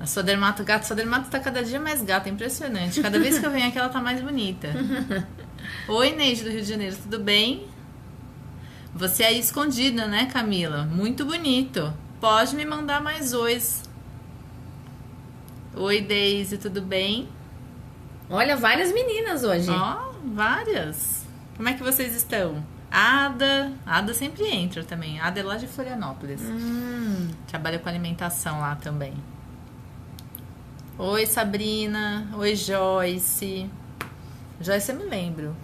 A sua dermato gata, sua dermato tá cada dia mais gata, impressionante. Cada vez que eu venho aqui, ela tá mais bonita. Oi, Neide do Rio de Janeiro, tudo bem? Você aí escondida, né, Camila? Muito bonito. Pode me mandar mais ois. Oi, Deise, tudo bem? Olha, várias meninas hoje. Ó, várias. Como é que vocês estão? Ada sempre entra também. Ada é lá de Florianópolis. Trabalha com alimentação lá também. Oi, Sabrina. Oi, Joyce. Joyce, eu me lembro.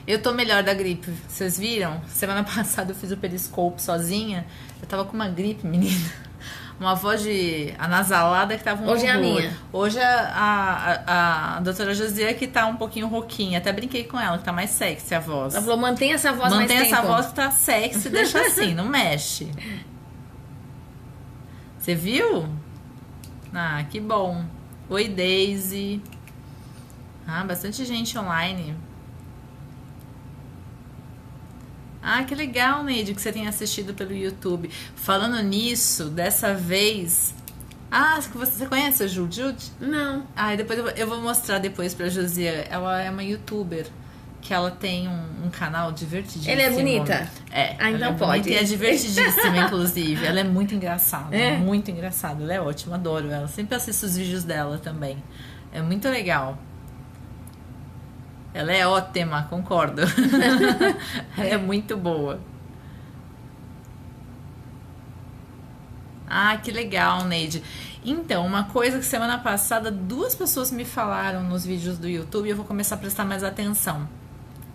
Eu tô melhor da gripe. Vocês viram? Semana passada eu fiz o periscope sozinha. Eu tava com uma gripe, menina. Uma voz de anasalada que tava um Hoje horror. é a minha. Hoje a doutora Josia que tá um pouquinho rouquinha. Até brinquei com ela, que tá mais sexy a voz. Ela falou, mantém essa voz mais tempo. Mantém essa voz que tá sexy, deixa assim, não mexe. Você viu? Ah, que bom. Oi, Daisy. Ah, bastante gente online. Ah, que legal, Neide, que você tenha assistido pelo YouTube. Falando nisso, dessa vez... Ah, você conhece a Jude? Não. Ah, depois eu vou mostrar depois pra Josia. Ela é uma youtuber, que ela tem um canal divertidíssimo. Ela é bonita? É. Ah, então pode. E é divertidíssima, inclusive. Ela é muito engraçada. É? Muito engraçada. Ela é ótima, adoro ela. Sempre assisto os vídeos dela também. É muito legal. Ela é ótima, concordo. Ela é muito boa. Ah, que legal, Neide. Então, uma coisa que semana passada 2 pessoas me falaram nos vídeos do YouTube e eu vou começar a prestar mais atenção.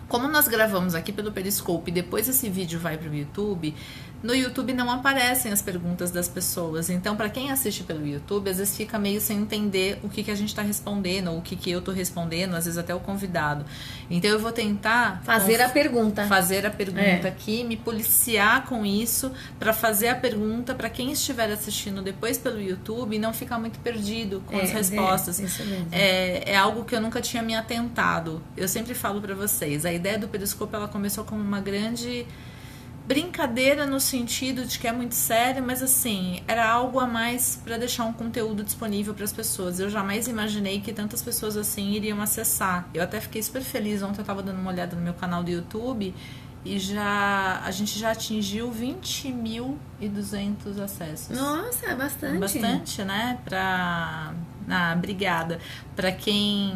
Como nós gravamos aqui pelo Periscope e depois esse vídeo vai para o YouTube, no YouTube não aparecem as perguntas das pessoas. Então, para quem assiste pelo YouTube, às vezes fica meio sem entender o que a gente está respondendo, ou o que eu estou respondendo, às vezes até o convidado. Então, eu vou tentar Fazer a pergunta. Fazer a pergunta aqui, me policiar com isso, para fazer a pergunta para quem estiver assistindo depois pelo YouTube e não ficar muito perdido com as respostas. Isso mesmo. É algo que eu nunca tinha me atentado. Eu sempre falo para vocês, a ideia do Periscope, ela começou como uma grande brincadeira no sentido de que é muito sério, mas assim, era algo a mais para deixar um conteúdo disponível para as pessoas. Eu jamais imaginei que tantas pessoas assim iriam acessar. Eu até fiquei super feliz, ontem eu estava dando uma olhada no meu canal do YouTube e a gente já atingiu 20.200 acessos. Nossa, é bastante. Bastante, né? Obrigada. Para quem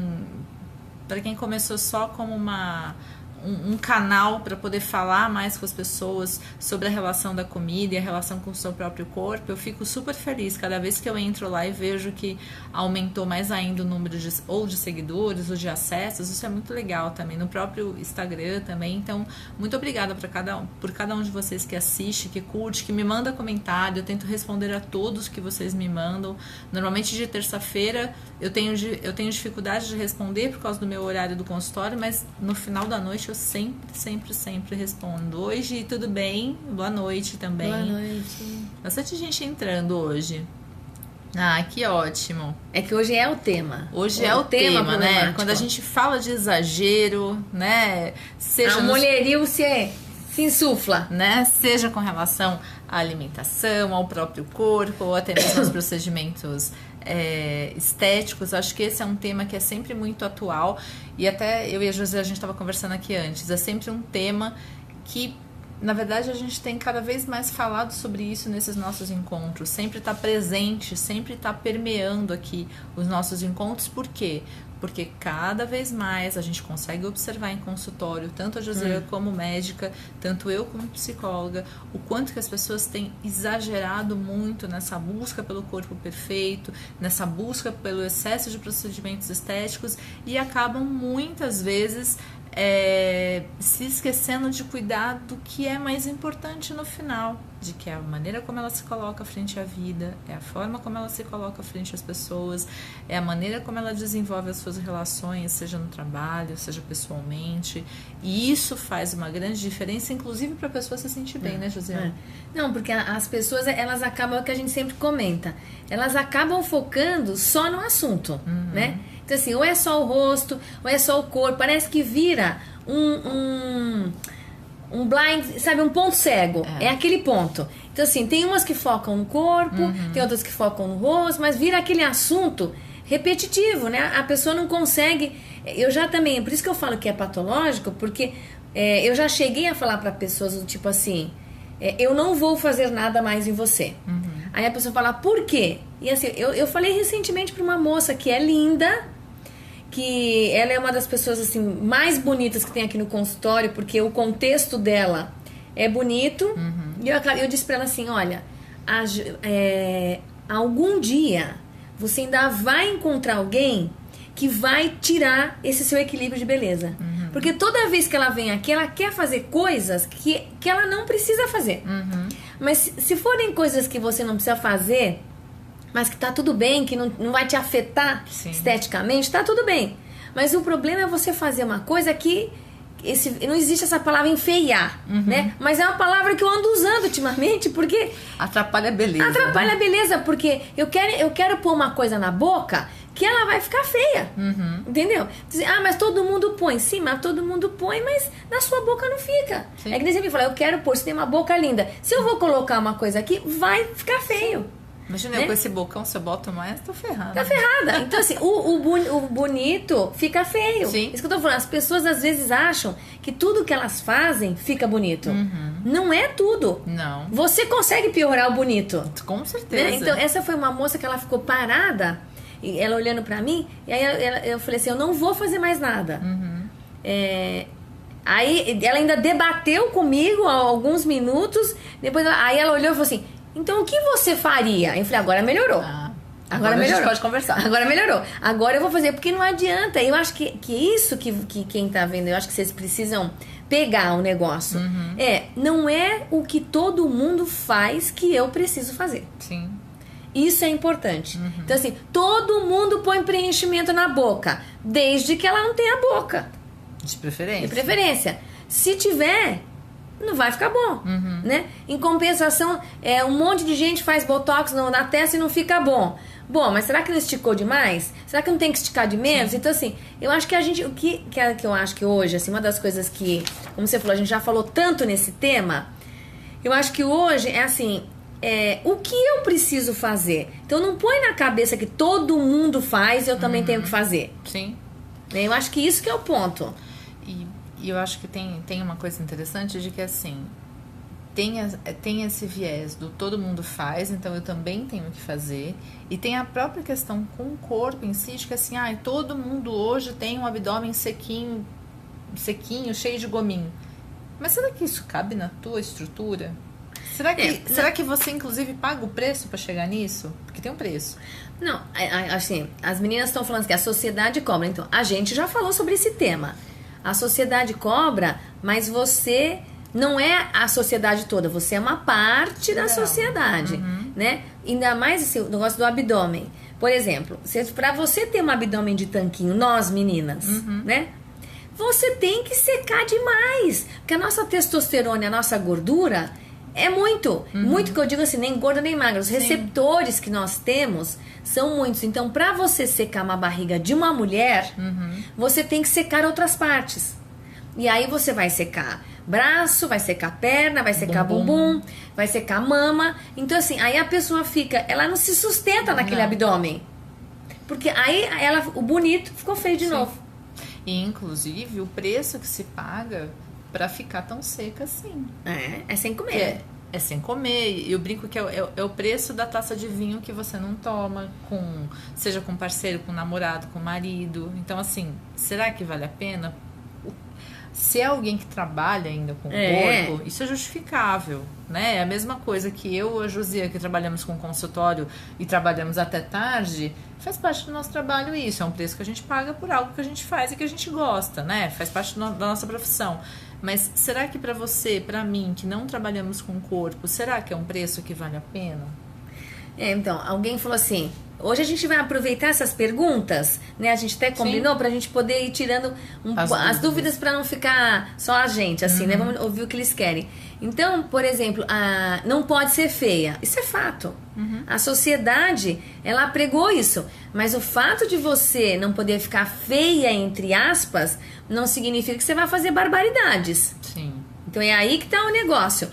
começou só como um canal para poder falar mais com as pessoas sobre a relação da comida e a relação com o seu próprio corpo, eu fico super feliz cada vez que eu entro lá e vejo que aumentou mais ainda o número de seguidores ou de acessos. Isso é muito legal também, no próprio Instagram também. Então, muito obrigada por cada um de vocês que assiste, que curte, que me manda comentário. Eu tento responder a todos que vocês me mandam. Normalmente de terça-feira eu tenho dificuldade de responder por causa do meu horário do consultório, mas no final da noite eu sempre respondo. Hoje, tudo bem? Boa noite também. Boa noite. Bastante gente entrando hoje. Ah, que ótimo. É que hoje é o tema. Hoje é o tema, né? Quando a gente fala de exagero, né? Seja a mulherio se insufla, né? Seja com relação à alimentação, ao próprio corpo, ou até mesmo aos procedimentos estéticos. Acho que esse é um tema que é sempre muito atual, e até eu e a José, a gente estava conversando aqui antes, é sempre um tema que, na verdade, a gente tem cada vez mais falado sobre isso nesses nossos encontros, sempre está presente, sempre está permeando aqui os nossos encontros. Por quê? Porque cada vez mais a gente consegue observar em consultório, tanto a José como médica, tanto eu como psicóloga, o quanto que as pessoas têm exagerado muito nessa busca pelo corpo perfeito, nessa busca pelo excesso de procedimentos estéticos, e acabam muitas vezes se esquecendo de cuidar do que é mais importante no final, de que é a maneira como ela se coloca frente à vida, é a forma como ela se coloca frente às pessoas, é a maneira como ela desenvolve as suas relações, seja no trabalho, seja pessoalmente, e isso faz uma grande diferença, inclusive para a pessoa se sentir bem, né, José? Não, porque as pessoas, elas acabam, é o que a gente sempre comenta, elas acabam focando só no assunto, né? Então, assim, ou é só o rosto, ou é só o corpo. Parece que vira um blind, sabe, um ponto cego. É aquele ponto. Então, assim, tem umas que focam no corpo, tem outras que focam no rosto, mas vira aquele assunto repetitivo, né? A pessoa não consegue... Eu já também... Por isso que eu falo que é patológico, porque eu já cheguei a falar para pessoas do tipo assim... eu não vou fazer nada mais em você. Aí a pessoa fala, por quê? E assim, eu falei recentemente para uma moça que é linda, que ela é uma das pessoas assim mais bonitas que tem aqui no consultório, porque o contexto dela é bonito. E eu disse para ela assim, olha, algum dia você ainda vai encontrar alguém que vai tirar esse seu equilíbrio de beleza. Porque toda vez que ela vem aqui, ela quer fazer coisas que ela não precisa fazer. Mas se forem coisas que você não precisa fazer, mas que tá tudo bem, que não vai te afetar esteticamente, tá tudo bem. Mas o problema é você fazer uma coisa que... não existe essa palavra enfeiar, né? Mas é uma palavra que eu ando usando ultimamente, porque... Atrapalha a beleza. Atrapalha a beleza, porque eu quero pôr uma coisa na boca que ela vai ficar feia. Entendeu? Mas todo mundo põe. Sim, mas todo mundo põe, mas na sua boca não fica. Sim. É que nem você me fala, eu quero pôr, você tem uma boca linda. Se eu vou colocar uma coisa aqui, vai ficar feio. Imagina, eu com esse bocão, se eu boto mais, tô ferrada. Tá ferrada. Então, assim, o bonito fica feio. Sim. Isso que eu tô falando. As pessoas, às vezes, acham que tudo que elas fazem fica bonito. Não é tudo. Não. Você consegue piorar o bonito. Com certeza. Né? Então, essa foi uma moça que ela ficou parada, e ela olhando pra mim, e aí eu falei assim, eu não vou fazer mais nada. Aí ela ainda debateu comigo há alguns minutos, depois aí ela olhou e falou assim, então o que você faria? Eu falei, agora melhorou. Agora melhorou. A gente pode conversar. Agora melhorou. Agora eu vou fazer, porque não adianta. Eu acho que isso que quem tá vendo, eu acho que vocês precisam pegar o negócio. Não é o que todo mundo faz que eu preciso fazer. Sim. Isso é importante. Então, assim, todo mundo põe preenchimento na boca, desde que ela não tenha boca. De preferência. De preferência. Se tiver, não vai ficar bom, né? Em compensação, um monte de gente faz botox na testa e não fica bom. Bom, mas será que não esticou demais? Será que não tem que esticar de menos? Sim. Então, assim, eu acho que a gente... O que eu acho que hoje, assim, uma das coisas que... Como você falou, a gente já falou tanto nesse tema. Eu acho que hoje é assim... o que eu preciso fazer? Então, não põe na cabeça que todo mundo faz e eu também tenho que fazer. Sim. Eu acho que isso que é o ponto. E eu acho que tem uma coisa interessante de que, assim... Tem esse viés do todo mundo faz, então eu também tenho que fazer. E tem a própria questão com o corpo em si, de que assim, todo mundo hoje tem um abdômen sequinho, cheio de gominho. Mas será que isso cabe na tua estrutura? Será que você, inclusive, paga o preço para chegar nisso? Porque tem um preço. Não, assim, as meninas estão falando que a sociedade cobra. Então, a gente já falou sobre esse tema. A sociedade cobra, mas você... Não é a sociedade toda, você é uma parte da sociedade, né? Ainda mais assim, o negócio do abdômen. Por exemplo, para você ter um abdômen de tanquinho, nós meninas, né? Você tem que secar demais. Porque a nossa testosterona e a nossa gordura é muito. Muito que eu digo assim, nem gorda nem magra. Os receptores que nós temos são muitos. Então, para você secar uma barriga de uma mulher, você tem que secar outras partes. E aí você vai secar braço, vai secar perna, vai secar bumbum, vai secar mama. Então, assim, aí a pessoa fica... Ela não se sustenta naquele abdômen. Porque aí o bonito ficou feio de novo. E, inclusive, o preço que se paga pra ficar tão seca assim. É sem comer. É sem comer. E eu brinco que é o preço da taça de vinho que você não toma, seja com parceiro, com namorado, com marido. Então, assim, será que vale a pena? Se é alguém que trabalha ainda com o corpo, isso é justificável, né? É a mesma coisa que eu e a Josia, que trabalhamos com consultório e trabalhamos até tarde, faz parte do nosso trabalho isso. É um preço que a gente paga por algo que a gente faz e que a gente gosta, né? Faz parte da nossa profissão. Mas será que para você, para mim, que não trabalhamos com o corpo, será que é um preço que vale a pena? Então, alguém falou assim... Hoje a gente vai aproveitar essas perguntas, né? A gente até combinou pra gente poder ir tirando as dúvidas para não ficar só a gente, assim, né? Vamos ouvir o que eles querem. Então, por exemplo, não pode ser feia. Isso é fato. A sociedade, ela pregou isso. Mas o fato de você não poder ficar feia, entre aspas, não significa que você vai fazer barbaridades. Sim. Então é aí que tá o negócio.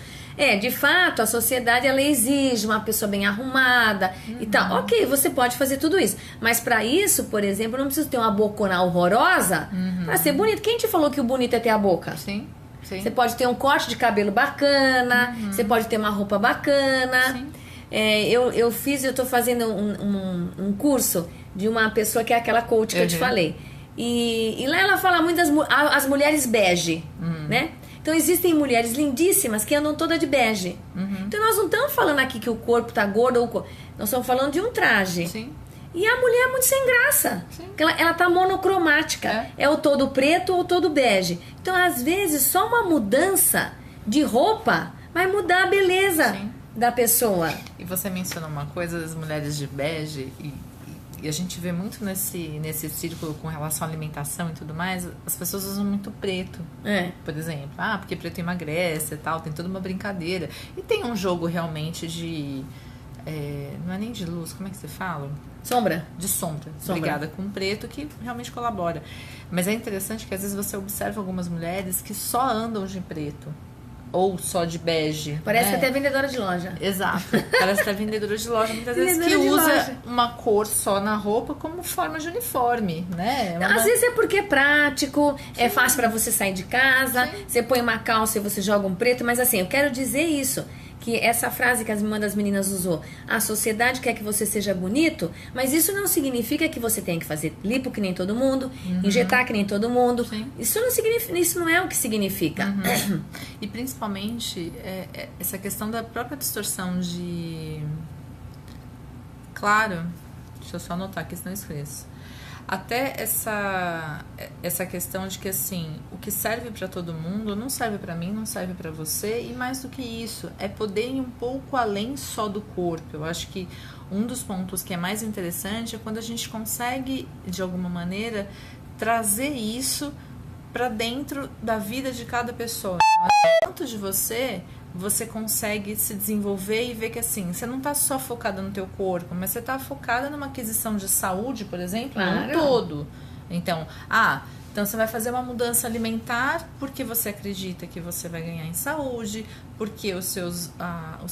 De fato, a sociedade ela exige uma pessoa bem arrumada e tal. Ok, você pode fazer tudo isso. Mas pra isso, por exemplo, eu não preciso ter uma bocona horrorosa pra ser bonito. Quem te falou que o bonito é ter a boca? Sim. Você pode ter um corte de cabelo bacana, você pode ter uma roupa bacana. Sim. Eu tô fazendo um curso de uma pessoa que é aquela coach que eu te falei. E lá ela fala muito das mulheres bege, né? Então existem mulheres lindíssimas que andam toda de bege. Então nós não estamos falando aqui que o corpo tá gordo ou nós estamos falando de um traje. Sim. E a mulher é muito sem graça. Porque ela tá monocromática. É o todo preto ou o todo bege. Então, às vezes, só uma mudança de roupa vai mudar a beleza da pessoa. E você mencionou uma coisa das mulheres de bege e a gente vê muito nesse círculo com relação à alimentação e tudo mais, as pessoas usam muito preto, por exemplo. Porque preto emagrece e tal, tem toda uma brincadeira. E tem um jogo realmente de... não é nem de luz, como é que você fala? Sombra. De sombra. Obrigada, com preto, que realmente colabora. Mas é interessante que às vezes você observa algumas mulheres que só andam de preto. Ou só de bege. Parece que até é vendedora de loja. Exato. Parece que é vendedora de loja. Muitas vezes que usa uma cor só na roupa como forma de uniforme, né? Às vezes é porque é prático, é fácil pra você sair de casa, você põe uma calça e você joga um preto, mas assim, eu quero dizer isso, que essa frase que uma das meninas usou, a sociedade quer que você seja bonito, mas isso não significa que você tem que fazer lipo que nem todo mundo, injetar que nem todo mundo. Isso não significa, isso não é o que significa. E principalmente essa questão da própria distorção de... Claro, deixa eu só anotar aqui, senão eu esqueço. Até essa questão de que, assim, o que serve para todo mundo não serve para mim, não serve para você, e mais do que isso, é poder ir um pouco além só do corpo. Eu acho que um dos pontos que é mais interessante é quando a gente consegue, de alguma maneira, trazer isso para dentro da vida de cada pessoa. Então, tanto de você consegue se desenvolver e ver que, assim, você não está só focada no teu corpo, mas você está focada numa aquisição de saúde, por exemplo, no todo. Então, então você vai fazer uma mudança alimentar porque você acredita que você vai ganhar em saúde, porque os seus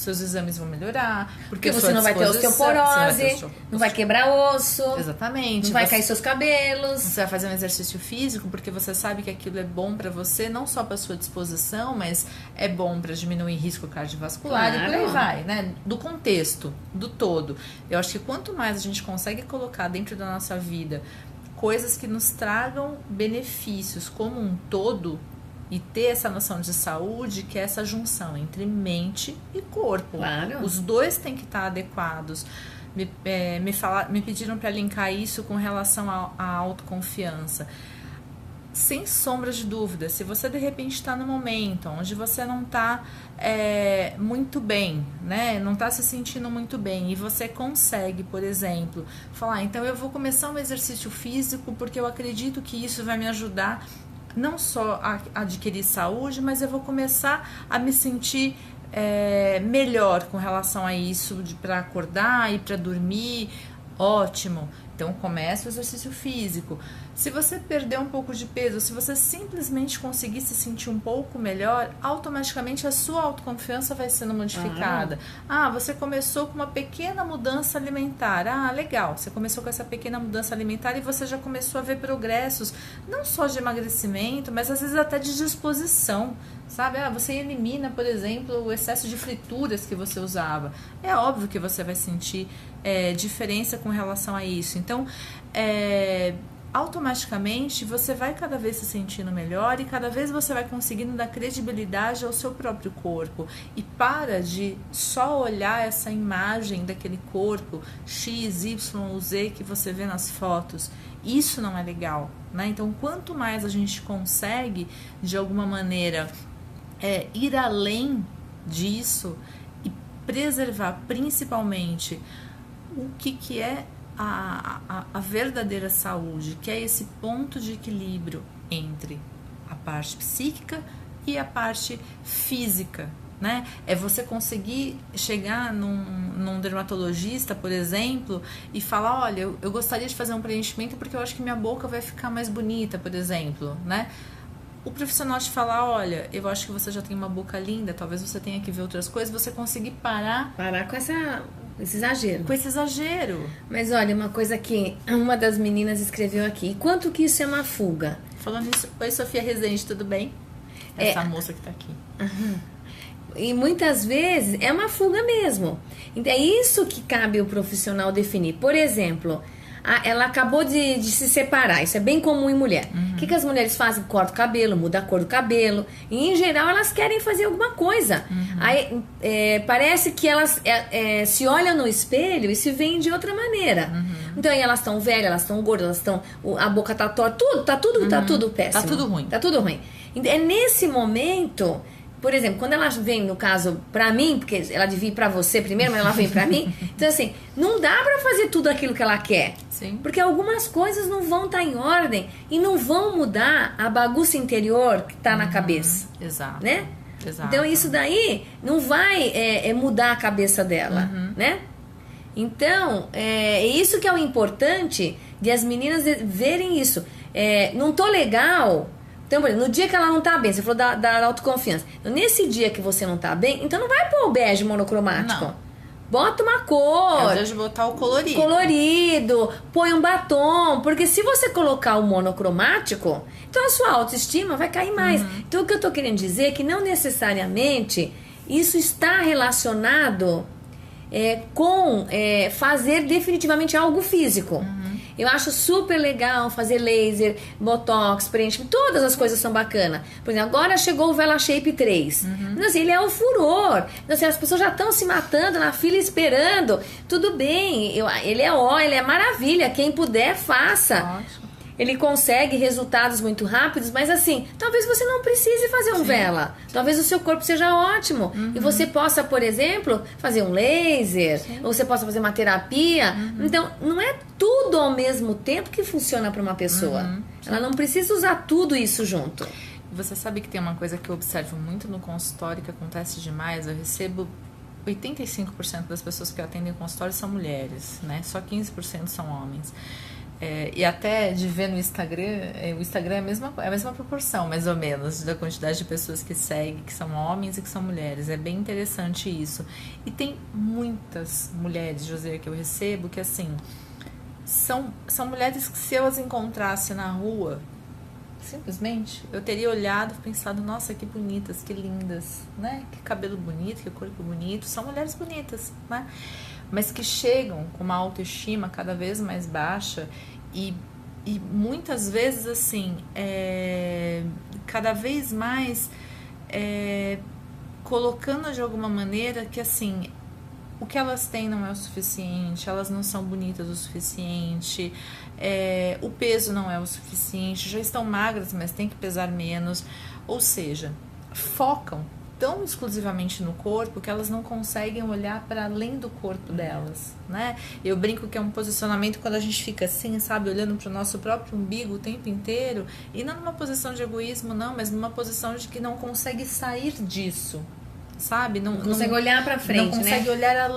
exames vão melhorar, porque você não vai ter osteoporose, não vai quebrar osso. Exatamente. Não vai cair seus cabelos. Você vai fazer um exercício físico porque você sabe que aquilo é bom para você, não só para sua disposição, mas é bom para diminuir risco cardiovascular e por aí vai, né? Do contexto, do todo. Eu acho que quanto mais a gente consegue colocar dentro da nossa vida coisas que nos tragam benefícios como um todo e ter essa noção de saúde, que é essa junção entre mente e corpo. Os dois têm que estar adequados. Me pediram para linkar isso com relação à autoconfiança. Sem sombra de dúvida, se você de repente está num momento onde você não está muito bem, né? Não está se sentindo muito bem e você consegue, por exemplo, falar, então eu vou começar um exercício físico porque eu acredito que isso vai me ajudar não só a adquirir saúde, mas eu vou começar a me sentir melhor com relação a isso, para acordar e para dormir. Ótimo. Então começa o exercício físico. Se você perder um pouco de peso, se você simplesmente conseguir se sentir um pouco melhor, automaticamente a sua autoconfiança vai sendo modificada. Você começou com uma pequena mudança alimentar. Legal, você começou com essa pequena mudança alimentar e você já começou a ver progressos, não só de emagrecimento, mas às vezes até de disposição, sabe? Você elimina, por exemplo, o excesso de frituras que você usava. É óbvio que você vai sentir diferença com relação a isso. Então, automaticamente você vai cada vez se sentindo melhor e cada vez você vai conseguindo dar credibilidade ao seu próprio corpo e para de só olhar essa imagem daquele corpo X, Y, Z que você vê nas fotos. Isso não é legal, né? Então, quanto mais a gente consegue, de alguma maneira, ir além disso e preservar principalmente o que é a verdadeira saúde, que é esse ponto de equilíbrio entre a parte psíquica e a parte física, né? É você conseguir chegar num dermatologista, por exemplo, e falar, olha, eu gostaria de fazer um preenchimento porque eu acho que minha boca vai ficar mais bonita, por exemplo, né? o profissional te falar, olha, eu acho que você já tem uma boca linda, talvez você tenha que ver outras coisas, você conseguir parar com esse exagero. Com esse exagero. Mas olha, uma coisa que uma das meninas escreveu aqui. Quanto que isso é uma fuga? Falando isso, oi Sofia Rezende, tudo bem? Essa moça que tá aqui. E muitas vezes é uma fuga mesmo. É isso que cabe o profissional definir. Por exemplo, ela acabou de se separar. Isso é bem comum em mulher. O que as mulheres fazem? Corta o cabelo, muda a cor do cabelo. E em geral elas querem fazer alguma coisa. Aí parece que elas se olham no espelho e se veem de outra maneira. Então aí elas estão velhas, elas estão gordas, a boca tá torta, tá tudo péssimo. Tá tudo ruim. Tá tudo ruim. É nesse momento... Por exemplo, quando ela vem, no caso, pra mim, porque ela devia ir pra você primeiro, mas ela vem pra mim. Então, assim, não dá pra fazer tudo aquilo que ela quer. Sim. Porque algumas coisas não vão estar em ordem e não vão mudar a bagunça interior que tá na cabeça. Exato. Né? Exato. Então, isso daí não vai mudar a cabeça dela, né? Então, é isso que é o importante de as meninas verem isso. Não tô legal... Então, por exemplo, no dia que ela não tá bem, você falou da autoconfiança. Então, nesse dia que você não tá bem, então não vai pôr o bege monocromático. Não. Bota uma cor. Às vezes botar o colorido. Colorido. Põe um batom. Porque se você colocar o monocromático, então a sua autoestima vai cair mais. Então, o que eu tô querendo dizer é que não necessariamente isso está relacionado com fazer definitivamente algo físico. Eu acho super legal fazer laser, botox, preenchimento, todas as coisas são bacanas. Por exemplo, agora chegou o Vela Shape 3. Então, assim, ele é o furor. Então, assim, as pessoas já estão se matando na fila esperando. Tudo bem, ele é maravilha. Quem puder, faça. Ótimo. Ele consegue resultados muito rápidos, mas assim, talvez você não precise fazer um vela. Talvez o seu corpo seja ótimo. E você possa, por exemplo, fazer um laser, ou você possa fazer uma terapia. Então, não é tudo ao mesmo tempo que funciona para uma pessoa. Ela não precisa usar tudo isso junto. Você sabe que tem uma coisa que eu observo muito no consultório que acontece demais? Eu recebo 85% das pessoas que eu atendo em consultório são mulheres, né? Só 15% são homens. E até de ver no Instagram, o Instagram é a mesma proporção, mais ou menos, da quantidade de pessoas que seguem, que são homens e que são mulheres. É bem interessante isso. E tem muitas mulheres, José, que eu recebo, que assim, são mulheres que se eu as encontrasse na rua, simplesmente, eu teria olhado e pensado, nossa, que bonitas, que lindas, né? Que cabelo bonito, que corpo bonito. São mulheres bonitas, né? Mas que chegam com uma autoestima cada vez mais baixa e muitas vezes, assim, cada vez mais colocando de alguma maneira que, assim, o que elas têm não é o suficiente, elas não são bonitas o suficiente, o peso não é o suficiente, já estão magras, mas tem que pesar menos. Ou seja, focam tão exclusivamente no corpo que elas não conseguem olhar para além do corpo delas, né? Eu brinco que é um posicionamento quando a gente fica assim, sabe, olhando para o nosso próprio umbigo o tempo inteiro, e não numa posição de egoísmo, não, mas numa posição de que não consegue sair disso, sabe? Não consegue olhar para frente, não consegue né? olhar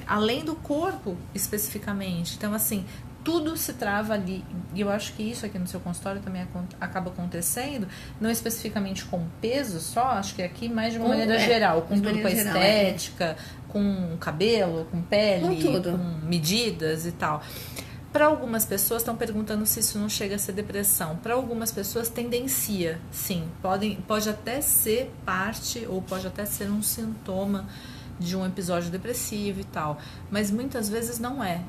além do corpo especificamente. Então, assim, tudo se trava ali, e eu acho que isso aqui no seu consultório também acaba acontecendo, não especificamente com peso só, acho que aqui mais de uma maneira geral, com tudo, com a estética, com cabelo, com pele, com medidas e tal. Para algumas pessoas, estão perguntando se isso não chega a ser depressão. Para algumas pessoas tendencia, sim, pode até ser parte, ou pode até ser um sintoma de um episódio depressivo e tal, mas muitas vezes não é.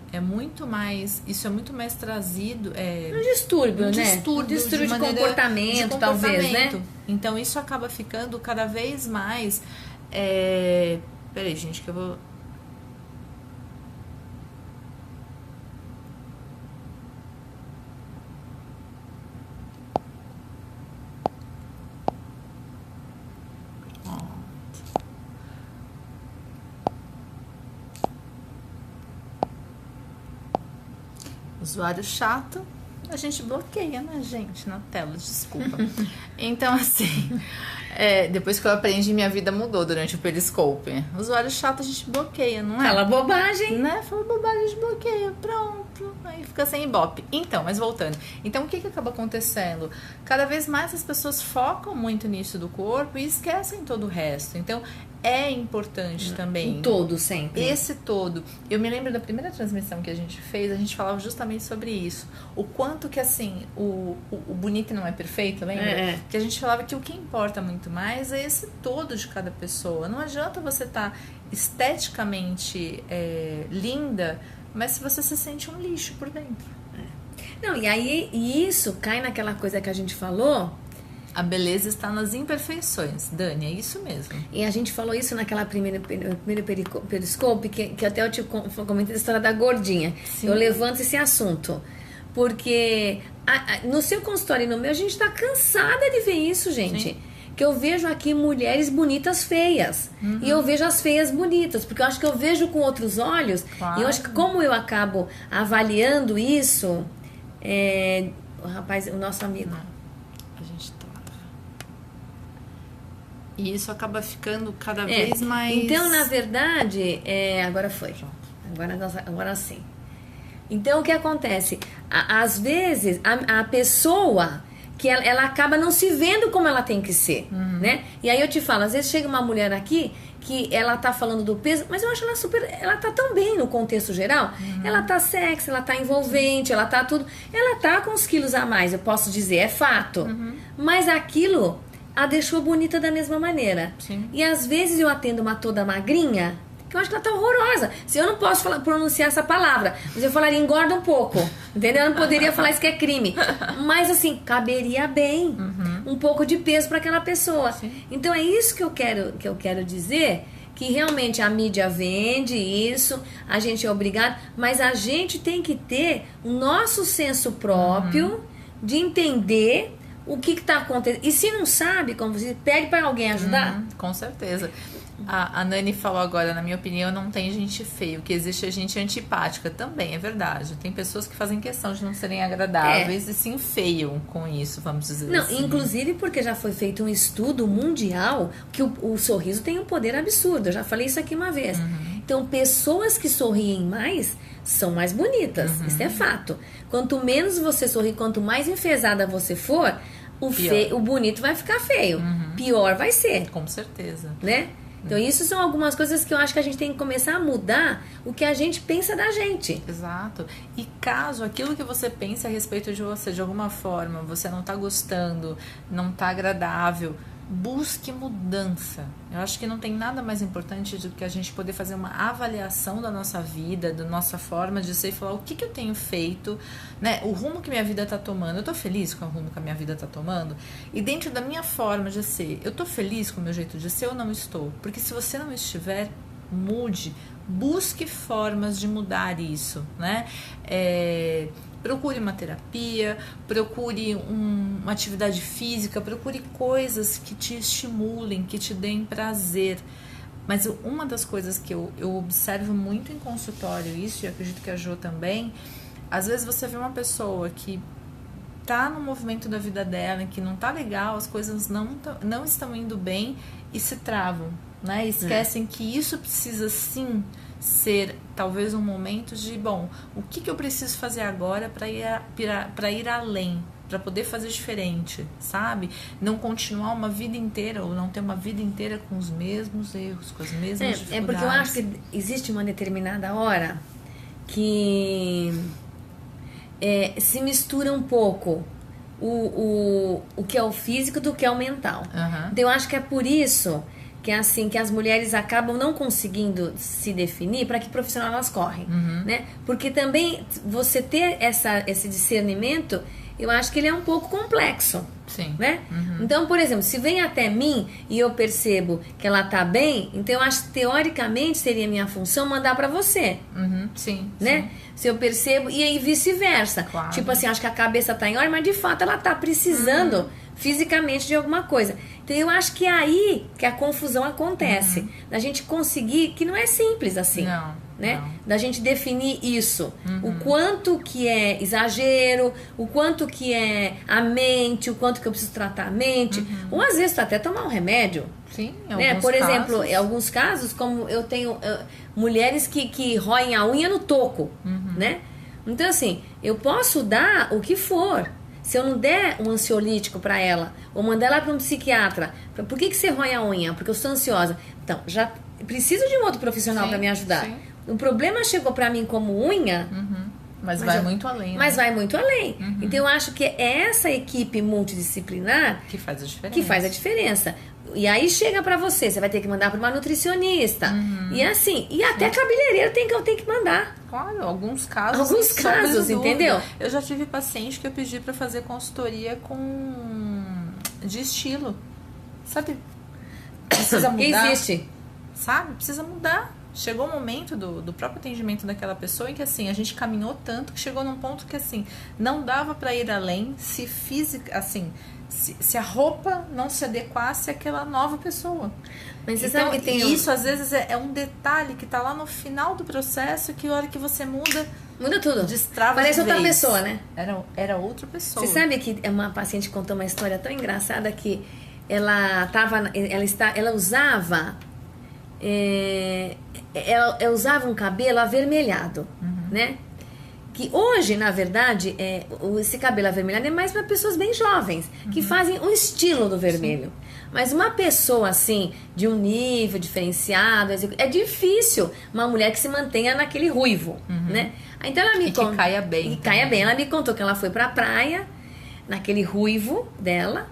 Isso é muito mais trazido. Um distúrbio, né? Distúrbio de comportamento, talvez, né? Então isso acaba ficando cada vez mais. Peraí, gente, que eu vou. Usuário chato, a gente bloqueia, né, gente, na tela, desculpa. Então, assim, Depois que eu aprendi, minha vida mudou durante o Periscope. Usuário chato a gente bloqueia, não é? Fala bobagem. Né? Fala bobagem, a gente bloqueia. Pronto. Aí fica sem ibope. Então, mas voltando. Então, o que acaba acontecendo? Cada vez mais as pessoas focam muito nisso do corpo e esquecem todo o resto. Então, é importante também. O todo, sempre. Esse todo. Eu me lembro da primeira transmissão que a gente fez, a gente falava justamente sobre isso. O quanto que, assim, o bonito não é perfeito, lembra? Que a gente falava que o que importa muito mais é esse todo de cada pessoa. Não adianta você estar esteticamente linda, mas se você se sente um lixo por dentro. Não, e aí isso cai naquela coisa que a gente falou. A beleza está nas imperfeições, Dani, é isso mesmo. E a gente falou isso naquela primeira Periscope, que até eu te comentei a história da gordinha. Sim. Eu levanto esse assunto. Porque no seu consultório e no meu, a gente está cansada de ver isso, gente. Sim. Que eu vejo aqui mulheres bonitas feias. Uhum. E eu vejo as feias bonitas. Porque eu acho que eu vejo com outros olhos. Claro. E eu acho que como eu acabo avaliando isso... o rapaz, o nosso amigo... A gente trava. E isso acaba ficando cada vez mais... Então, na verdade... agora foi. Agora sim. Então, o que acontece? Às vezes, a pessoa... que ela acaba não se vendo como ela tem que ser, né? E aí eu te falo, às vezes chega uma mulher aqui que ela tá falando do peso, mas eu acho ela tá tão bem no contexto geral. Ela tá sexy, ela tá envolvente, ela tá tudo, ela tá com uns quilos a mais, eu posso dizer, é fato. Mas aquilo a deixou bonita da mesma maneira. Sim. E às vezes eu atendo uma toda magrinha, que eu acho que ela tá horrorosa. Se eu não posso pronunciar essa palavra, mas eu falaria engorda um pouco, entendeu? Eu não poderia falar isso que é crime. Mas assim, caberia bem um pouco de peso para aquela pessoa. Sim. Então é isso que eu quero dizer, que realmente a mídia vende isso, a gente é obrigado, mas a gente tem que ter o nosso senso próprio de entender o que está acontecendo. E se não sabe, como você pede para alguém ajudar. Com certeza. A Nani falou agora, na minha opinião, não tem gente feia. O que existe é gente antipática. Também é verdade. Tem pessoas que fazem questão de não serem agradáveis e se enfeiam com isso, vamos dizer assim. Inclusive porque já foi feito um estudo mundial que o sorriso tem um poder absurdo. Eu já falei isso aqui uma vez. Então, pessoas que sorriem mais são mais bonitas. Isso é fato. Quanto menos você sorri, quanto mais enfesada você for, o bonito vai ficar feio. Pior vai ser. Com certeza. Né? Então, isso são algumas coisas que eu acho que a gente tem que começar a mudar o que a gente pensa da gente. Exato. E caso aquilo que você pensa a respeito de você, de alguma forma, você não tá gostando, não tá agradável, busque mudança. Eu acho que não tem nada mais importante do que a gente poder fazer uma avaliação da nossa vida, da nossa forma de ser e falar o que eu tenho feito, né? O rumo que minha vida está tomando. Eu estou feliz com o rumo que a minha vida está tomando? E dentro da minha forma de ser, eu estou feliz com o meu jeito de ser ou não estou? Porque se você não estiver, mude. Busque formas de mudar isso, né? Procure uma terapia, procure uma atividade física, procure coisas que te estimulem, que te deem prazer. Mas uma das coisas que eu observo muito em consultório, isso, e acredito que a Jo também, às vezes você vê uma pessoa que tá no movimento da vida dela, em que não tá legal, as coisas não estão indo bem e se travam, né? Esquecem que isso precisa sim ser talvez um momento de, bom, o que eu preciso fazer agora para ir além, para poder fazer diferente, sabe? Não continuar uma vida inteira ou não ter uma vida inteira com os mesmos erros, com as mesmas dificuldades. Porque eu acho que existe uma determinada hora que se mistura um pouco o que é o físico do que é o mental. Então eu acho que é por isso que é assim, que as mulheres acabam não conseguindo se definir para que profissional elas correm, né? Porque também você ter esse discernimento, eu acho que ele é um pouco complexo. Sim. Né? Então, por exemplo, se vem até mim e eu percebo que ela tá bem, então eu acho que teoricamente seria minha função mandar para você. Sim. Né? Sim. Se eu percebo, e aí vice-versa. Claro. Tipo assim, acho que a cabeça tá em ordem, mas de fato ela tá precisando fisicamente de alguma coisa. Então eu acho que é aí que a confusão acontece. Da gente conseguir, que não é simples assim. Não. né? Da gente definir isso. O quanto que é exagero, o quanto que é a mente, o quanto que eu preciso tratar a mente. Ou às vezes até tomar um remédio. Sim, né? Por exemplo, em alguns casos, como eu tenho mulheres que roem a unha no toco, né? Então assim, eu posso dar o que for. Se eu não der um ansiolítico pra ela, ou mandar ela pra um psiquiatra, por que você rói a unha? Porque eu sou ansiosa. Então, já preciso de um outro profissional pra me ajudar. Sim. O problema chegou pra mim como unha, mas vai muito além. Né? Mas vai muito além. Então eu acho que é essa equipe multidisciplinar que faz a diferença. Que faz a diferença. E aí chega pra você vai ter que mandar pra uma nutricionista. E assim, e até cabeleireiro eu tenho que mandar. Claro, alguns casos. Alguns casos, entendeu? Eu já tive paciente que eu pedi pra fazer consultoria de estilo. Sabe? Precisa mudar. Existe. Sabe? Precisa mudar. Chegou o momento do próprio atendimento daquela pessoa em que assim, a gente caminhou tanto que chegou num ponto que assim, não dava pra ir além se física, assim, se a roupa não se adequasse àquela nova pessoa. Mas você então, sabe que tem isso às vezes é um detalhe que tá lá no final do processo que a hora que você muda tudo. Destrava. Parece outra pessoa, né? Era outra pessoa. Você sabe que uma paciente contou uma história tão engraçada que ela usava ela usava um cabelo avermelhado, né? Que hoje, na verdade, esse cabelo avermelhado é mais para pessoas bem jovens, que fazem o estilo do vermelho. Sim. Mas uma pessoa, assim, de um nível diferenciado, é difícil uma mulher que se mantenha naquele ruivo, né? Então ela me contou... que caia bem. E caia bem. Ela me contou que ela foi pra praia, naquele ruivo dela,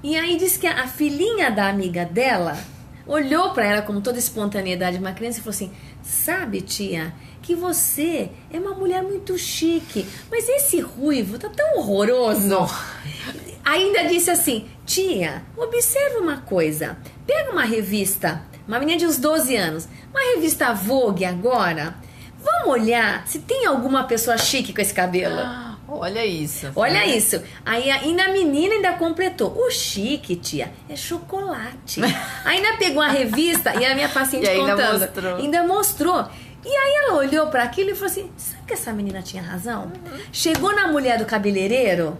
e aí disse que a filhinha da amiga dela olhou pra ela com toda a espontaneidade de uma criança e falou assim: sabe, tia, que você é uma mulher muito chique, mas esse ruivo tá tão horroroso. Não. Ainda disse assim: tia, observa uma coisa, pega uma revista, uma menina de uns 12 anos, uma revista Vogue agora, vamos olhar se tem alguma pessoa chique com esse cabelo. Olha isso. Olha isso. Aí ainda a menina ainda completou: o chique, tia, é chocolate. Ainda pegou a revista e a minha paciente contando. Ainda mostrou. E aí ela olhou pra aquilo e falou assim: sabe que essa menina tinha razão? Chegou na mulher do cabeleireiro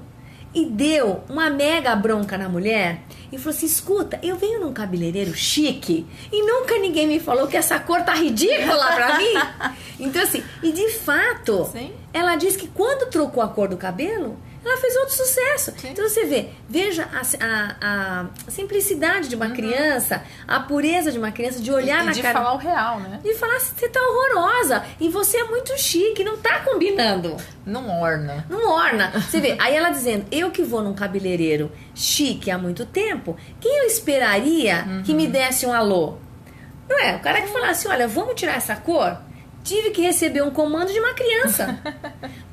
e deu uma mega bronca na mulher e falou assim: escuta, eu venho num cabeleireiro chique e nunca ninguém me falou que essa cor tá ridícula pra mim. Então assim, e de fato, sim, ela disse que quando trocou a cor do cabelo, ela fez outro sucesso. Sim. Então você veja a simplicidade de uma criança, a pureza de uma criança, de olhar na cara... de falar o real, né? De falar assim: você tá horrorosa e você é muito chique, não tá combinando. Não orna. Não orna. Você vê, aí ela dizendo: eu que vou num cabeleireiro chique há muito tempo, quem eu esperaria que me desse um alô? Não é? O cara que falasse: olha, vamos tirar essa cor... Tive que receber um comando de uma criança.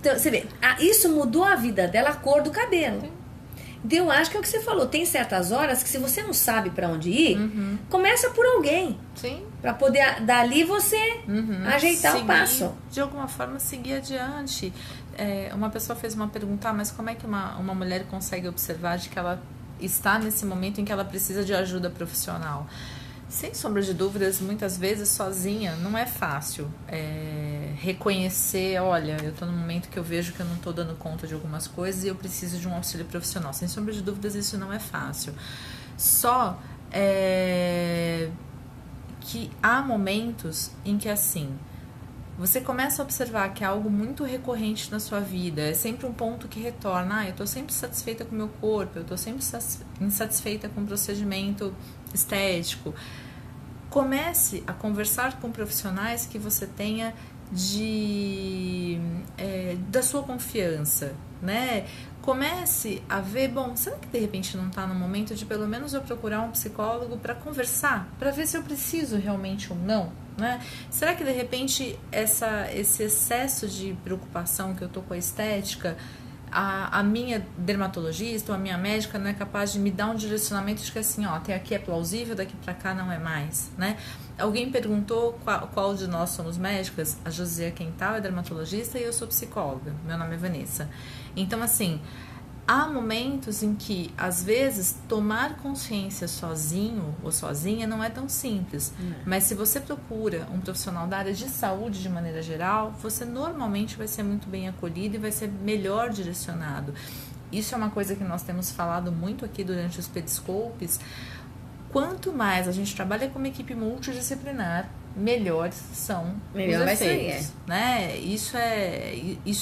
Então, você vê, isso mudou a vida dela, a cor do cabelo. Sim. Então, eu acho que é o que você falou. Tem certas horas que se você não sabe pra onde ir, começa por alguém. Sim. Pra poder, dali, você ajeitar o passo. De alguma forma, seguir adiante. Uma pessoa fez uma pergunta: mas como é que uma mulher consegue observar de que ela está nesse momento em que ela precisa de ajuda profissional? Sem sombra de dúvidas, muitas vezes sozinha não é fácil reconhecer: olha, eu estou num momento que eu vejo que eu não estou dando conta de algumas coisas e eu preciso de um auxílio profissional. Sem sombra de dúvidas, isso não é fácil. Só que há momentos em que assim, você começa a observar que é algo muito recorrente na sua vida, é sempre um ponto que retorna: eu estou sempre satisfeita com o meu corpo, eu estou sempre insatisfeita com o procedimento estético. Comece a conversar com profissionais que você tenha da sua confiança, né? Comece a ver: bom, será que de repente não está no momento de pelo menos eu procurar um psicólogo para conversar, para ver se eu preciso realmente ou não, né? Será que de repente esse excesso de preocupação que eu tô com a estética, a minha dermatologista ou a minha médica não é capaz de me dar um direcionamento de que assim, ó, até aqui é plausível, daqui pra cá não é mais, né? Alguém perguntou qual de nós somos médicas. A Josia Quental é dermatologista e eu sou psicóloga. Meu nome é Vanessa. Então, assim, há momentos em que, às vezes, tomar consciência sozinho ou sozinha não é tão simples. Mas se você procura um profissional da área de saúde de maneira geral, você normalmente vai ser muito bem acolhido e vai ser melhor direcionado. Isso é uma coisa que nós temos falado muito aqui durante os Periscopes. Quanto mais a gente trabalha com uma equipe multidisciplinar, melhores são os efeitos. Né? Isso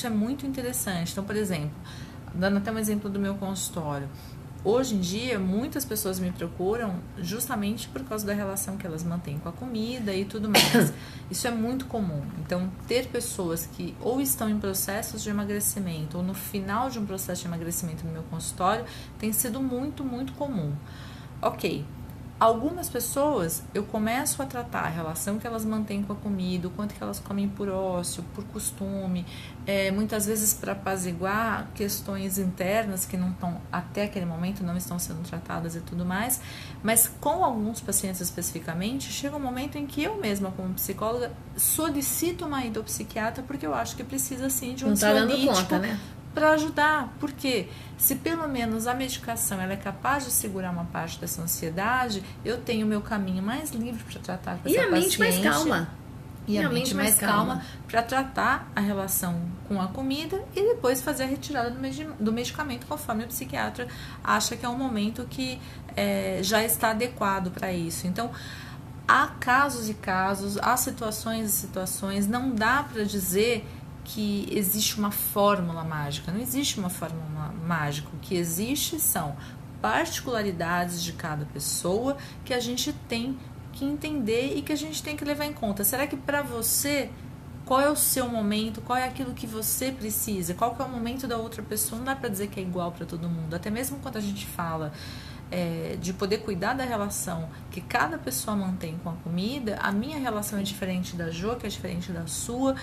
é muito interessante. Então, por exemplo, dando até um exemplo do meu consultório. Hoje em dia, muitas pessoas me procuram justamente por causa da relação que elas mantêm com a comida e tudo mais. Isso é muito comum. Então, ter pessoas que ou estão em processos de emagrecimento ou no final de um processo de emagrecimento no meu consultório tem sido muito, muito comum. Ok. Algumas pessoas, eu começo a tratar a relação que elas mantêm com a comida, o quanto que elas comem por ócio, por costume, muitas vezes para apaziguar questões internas que não estão, até aquele momento, não estão sendo tratadas e tudo mais, mas com alguns pacientes especificamente, chega um momento em que eu mesma, como psicóloga, solicito uma ida ao psiquiatra porque eu acho que precisa sim de um ansiolítico, né? Para ajudar, porque se pelo menos a medicação ela é capaz de segurar uma parte dessa ansiedade, eu tenho o meu caminho mais livre para tratar com essa paciente. E a mente mais calma. E a mente mais calma para tratar a relação com a comida e depois fazer a retirada do medicamento conforme o psiquiatra acha que é um momento que já está adequado para isso. Então, há casos e casos, há situações e situações, não dá para dizer que existe uma fórmula mágica. Não existe uma fórmula mágica. O que existe são particularidades de cada pessoa que a gente tem que entender e que a gente tem que levar em conta. Será que para você, qual é o seu momento, qual é aquilo que você precisa, qual que é o momento da outra pessoa? Não dá para dizer que é igual para todo mundo. Até mesmo quando a gente fala de poder cuidar da relação que cada pessoa mantém com a comida, a minha relação é diferente da Jo, que é diferente da sua.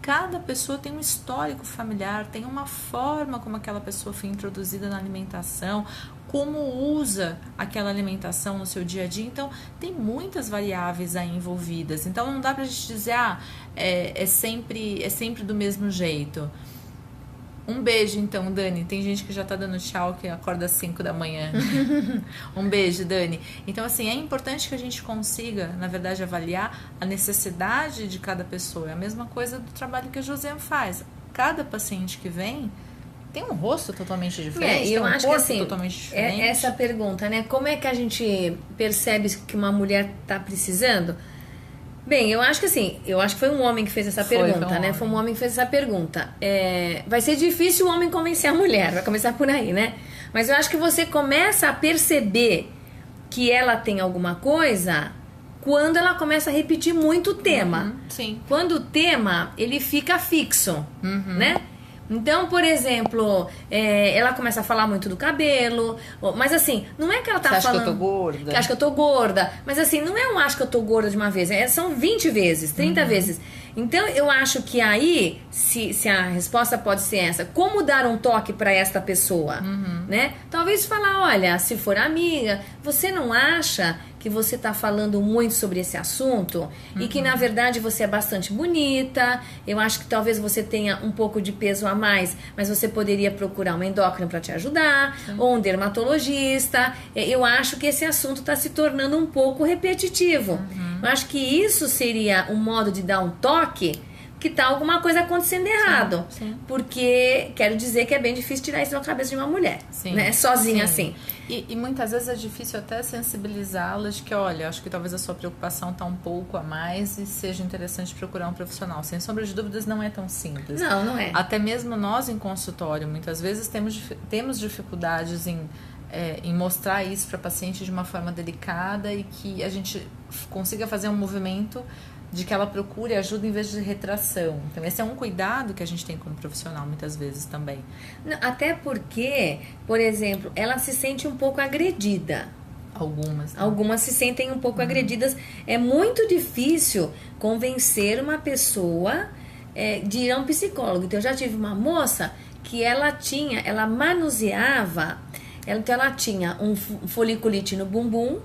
Cada pessoa tem um histórico familiar, tem uma forma como aquela pessoa foi introduzida na alimentação, como usa aquela alimentação no seu dia a dia. Então, tem muitas variáveis aí envolvidas. Então, não dá pra gente dizer, é sempre do mesmo jeito. Um beijo, então, Dani. Tem gente que já tá dando tchau, que acorda às 5 da manhã. Um beijo, Dani. Então, assim, é importante que a gente consiga, na verdade, avaliar a necessidade de cada pessoa. É a mesma coisa do trabalho que a Josiane faz. Cada paciente que vem tem um rosto totalmente diferente, eu tem um acho corpo que, assim, totalmente diferente. Essa pergunta, né? Como é que a gente percebe que uma mulher tá precisando? Bem, eu acho que foi um homem que fez essa pergunta, né? Foi um homem que fez essa pergunta. Vai ser difícil o homem convencer a mulher, vai começar por aí, né? Mas eu acho que você começa a perceber que ela tem alguma coisa quando ela começa a repetir muito o tema. Sim. Quando o tema, ele fica fixo, né? Então, por exemplo, ela começa a falar muito do cabelo, mas assim, não é que ela tá falando... Você acha que eu tô gorda? Acho que eu tô gorda, mas assim, não é um acho que eu tô gorda de uma vez, são 20 vezes, 30 vezes. Então, eu acho que aí, se a resposta pode ser essa, como dar um toque pra esta pessoa, né? Talvez falar, olha, se for amiga, você não acha que você tá falando muito sobre esse assunto e que, na verdade, você é bastante bonita, eu acho que talvez você tenha um pouco de peso a mais, mas você poderia procurar um endócrino para te ajudar, ou um dermatologista. Eu acho que esse assunto tá se tornando um pouco repetitivo. Eu acho que isso seria um modo de dar um toque que tá alguma coisa acontecendo errado. Sim. Porque quero dizer que é bem difícil tirar isso da cabeça de uma mulher, né? Sozinha assim. E muitas vezes é difícil até sensibilizá-las de que, olha, acho que talvez a sua preocupação tá um pouco a mais e seja interessante procurar um profissional. Sem sombra de dúvidas, não é tão simples. Não é. Até mesmo nós em consultório, muitas vezes temos dificuldades em mostrar isso para paciente de uma forma delicada e que a gente consiga fazer um movimento de que ela procure ajuda em vez de retração. Então, esse é um cuidado que a gente tem como profissional, muitas vezes, também. Não, até porque, por exemplo, ela se sente um pouco agredida. Algumas. Né? Algumas se sentem um pouco agredidas. É muito difícil convencer uma pessoa de ir a um psicólogo. Então, eu já tive uma moça que ela manuseava, então ela tinha um foliculite no bumbum.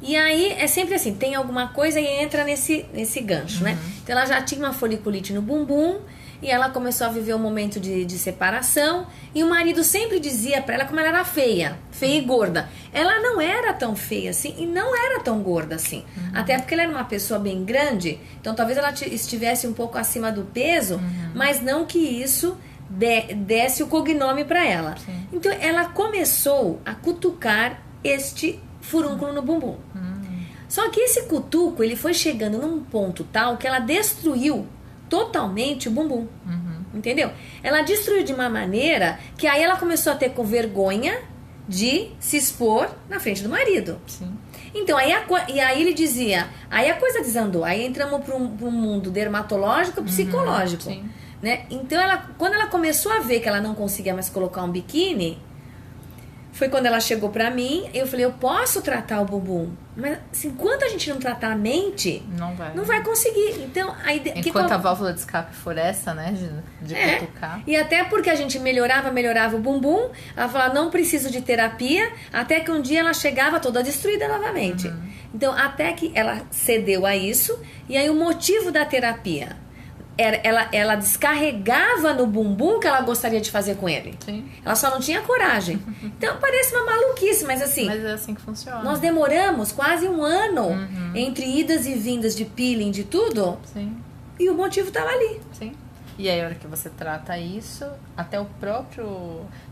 E aí, é sempre assim, tem alguma coisa e entra nesse gancho, né? Então, ela já tinha uma foliculite no bumbum E ela começou a viver um momento de separação. E o marido sempre dizia pra ela como ela era feia e gorda. Ela não era tão feia assim e não era tão gorda assim. Até porque ela era uma pessoa bem grande. Então talvez ela estivesse um pouco acima do peso, mas não que isso desse o cognome pra ela. Sim. Então ela começou a cutucar este furúnculo no bumbum. Só que esse cutuco, ele foi chegando num ponto tal que ela destruiu totalmente o bumbum. Entendeu? Ela destruiu de uma maneira que aí ela começou a ter com vergonha de se expor na frente do marido. Sim. Então, e aí ele dizia, aí a coisa desandou, aí entramos para um mundo dermatológico, psicológico. Sim. Né? Então, quando ela começou a ver que ela não conseguia mais colocar um biquíni, foi quando ela chegou pra mim, eu falei, eu posso tratar o bumbum, mas assim, enquanto a gente não tratar a mente, não vai conseguir. Então, aí, enquanto a válvula de escape for essa, né, de cutucar. E até porque a gente melhorava o bumbum, ela falava, não preciso de terapia, até que um dia ela chegava toda destruída novamente. Então, até que ela cedeu a isso, e aí o motivo da terapia... Ela descarregava no bumbum que ela gostaria de fazer com ele. Sim. Ela só não tinha coragem. Então parece uma maluquice, mas assim... Mas é assim que funciona. Nós demoramos quase um ano entre idas e vindas de peeling, de tudo. Sim. E o motivo estava ali. Sim. E aí, a hora que você trata isso,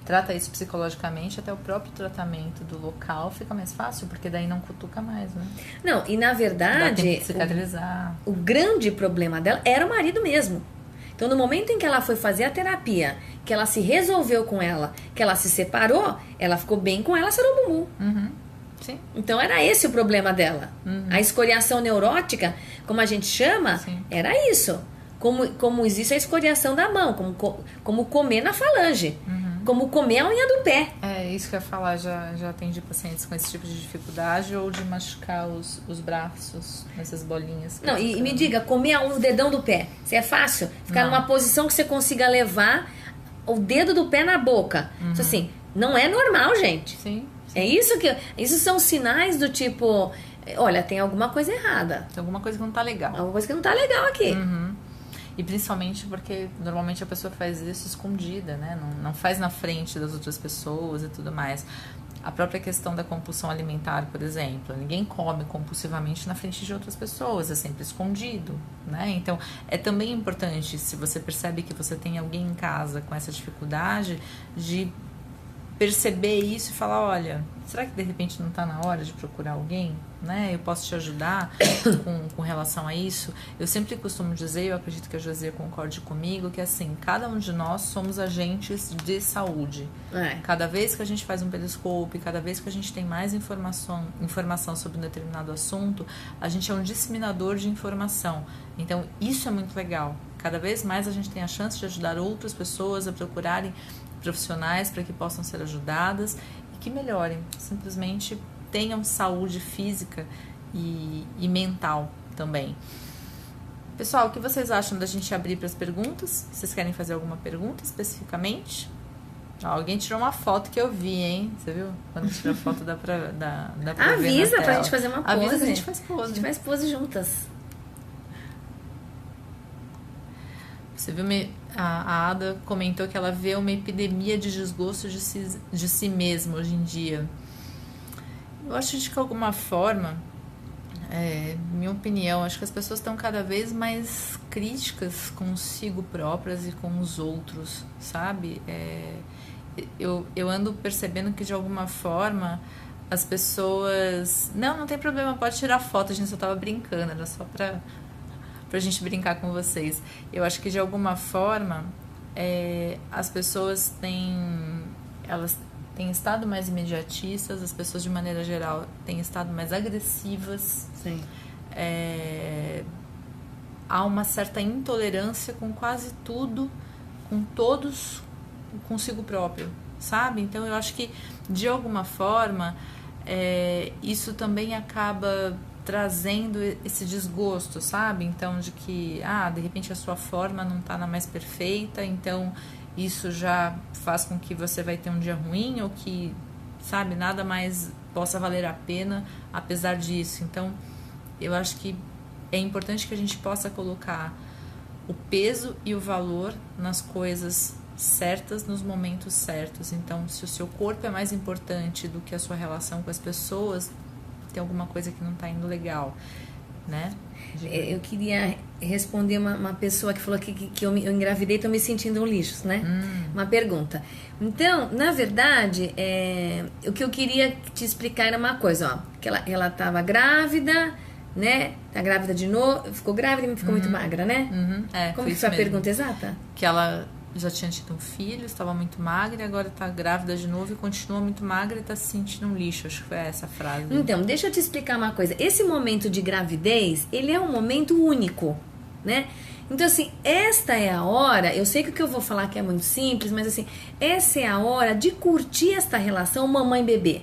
trata isso psicologicamente, até o próprio tratamento do local fica mais fácil, porque daí não cutuca mais, né? Não, e na verdade... Dá tempo de cicatrizar. O grande problema dela era o marido mesmo. Então, no momento em que ela foi fazer a terapia, que ela se resolveu com ela, que ela se separou, ela ficou bem com ela, sarou o bumbum. Sim. Então, era esse o problema dela. A escoriação neurótica, como a gente chama, era isso. Como existe a escoriação da mão, como comer na falange, como comer a unha do pé. É isso que eu ia falar, já atendi pacientes com esse tipo de dificuldade ou de machucar os braços, essas bolinhas. Não, e me diga, comer o dedão do pé, se é fácil? Ficar numa posição que você consiga levar o dedo do pé na boca. Isso assim, não é normal, gente. Sim. É isso são sinais do tipo, olha, tem alguma coisa errada. Tem alguma coisa que não tá legal. Alguma coisa que não tá legal aqui. E principalmente porque normalmente a pessoa faz isso escondida, né? Não faz na frente das outras pessoas e tudo mais. A própria questão da compulsão alimentar, por exemplo. Ninguém come compulsivamente na frente de outras pessoas, é sempre escondido, né? Então, é também importante, se você percebe que você tem alguém em casa com essa dificuldade, de perceber isso e falar, olha, será que de repente não está na hora de procurar alguém? Né? Eu posso te ajudar com relação a isso? Eu sempre costumo dizer, eu acredito que a Josia concorde comigo, que assim, cada um de nós somos agentes de saúde. Cada vez que a gente faz um periscope, cada vez que a gente tem mais informação sobre um determinado assunto, a gente é um disseminador de informação. Então, isso é muito legal. Cada vez mais a gente tem a chance de ajudar outras pessoas a procurarem profissionais para que possam ser ajudadas e que melhorem, simplesmente tenham saúde física e mental também. Pessoal, o que vocês acham da gente abrir para as perguntas? Vocês querem fazer alguma pergunta especificamente? Alguém tirou uma foto que eu vi, hein? Você viu? Quando tira a foto dá pra avisa pra gente fazer uma pose. Avisa, a gente faz pose. A gente faz pose juntas. Você viu, a Ada comentou que ela vê uma epidemia de desgosto de si mesma hoje em dia. Eu acho que de alguma forma, minha opinião, acho que as pessoas estão cada vez mais críticas consigo próprias e com os outros, sabe? Eu ando percebendo que de alguma forma as pessoas... Não tem problema, pode tirar foto, a gente só tava brincando, era só pra gente brincar com vocês. Eu acho que de alguma forma as pessoas têm estado mais imediatistas, as pessoas de maneira geral têm estado mais agressivas. Sim. Há uma certa intolerância com quase tudo, com todos, consigo próprio, sabe? Então eu acho que de alguma forma isso também acaba trazendo esse desgosto, sabe? Então, de que, de repente a sua forma não está na mais perfeita, então isso já faz com que você vai ter um dia ruim, ou que, sabe, nada mais possa valer a pena, apesar disso. Então, eu acho que é importante que a gente possa colocar o peso e o valor nas coisas certas, nos momentos certos. Então, se o seu corpo é mais importante do que a sua relação com as pessoas, tem alguma coisa que não está indo legal, né? Eu queria responder uma pessoa que falou que eu engravidei e estou me sentindo um lixo, né? Uma pergunta. Então, na verdade, o que eu queria te explicar era uma coisa, ó, que ela estava grávida, né? Tá grávida de novo, ficou grávida e ficou muito magra, né? Como que foi a pergunta exata? Que ela já tinha tido um filho, estava muito magra e agora está grávida de novo e continua muito magra e está se sentindo um lixo. Acho que foi essa a frase. Então, deixa eu te explicar uma coisa. Esse momento de gravidez, ele é um momento único, né? Então, assim, esta é a hora, eu sei que o que eu vou falar aqui é muito simples, mas assim, essa é a hora de curtir esta relação mamãe-bebê,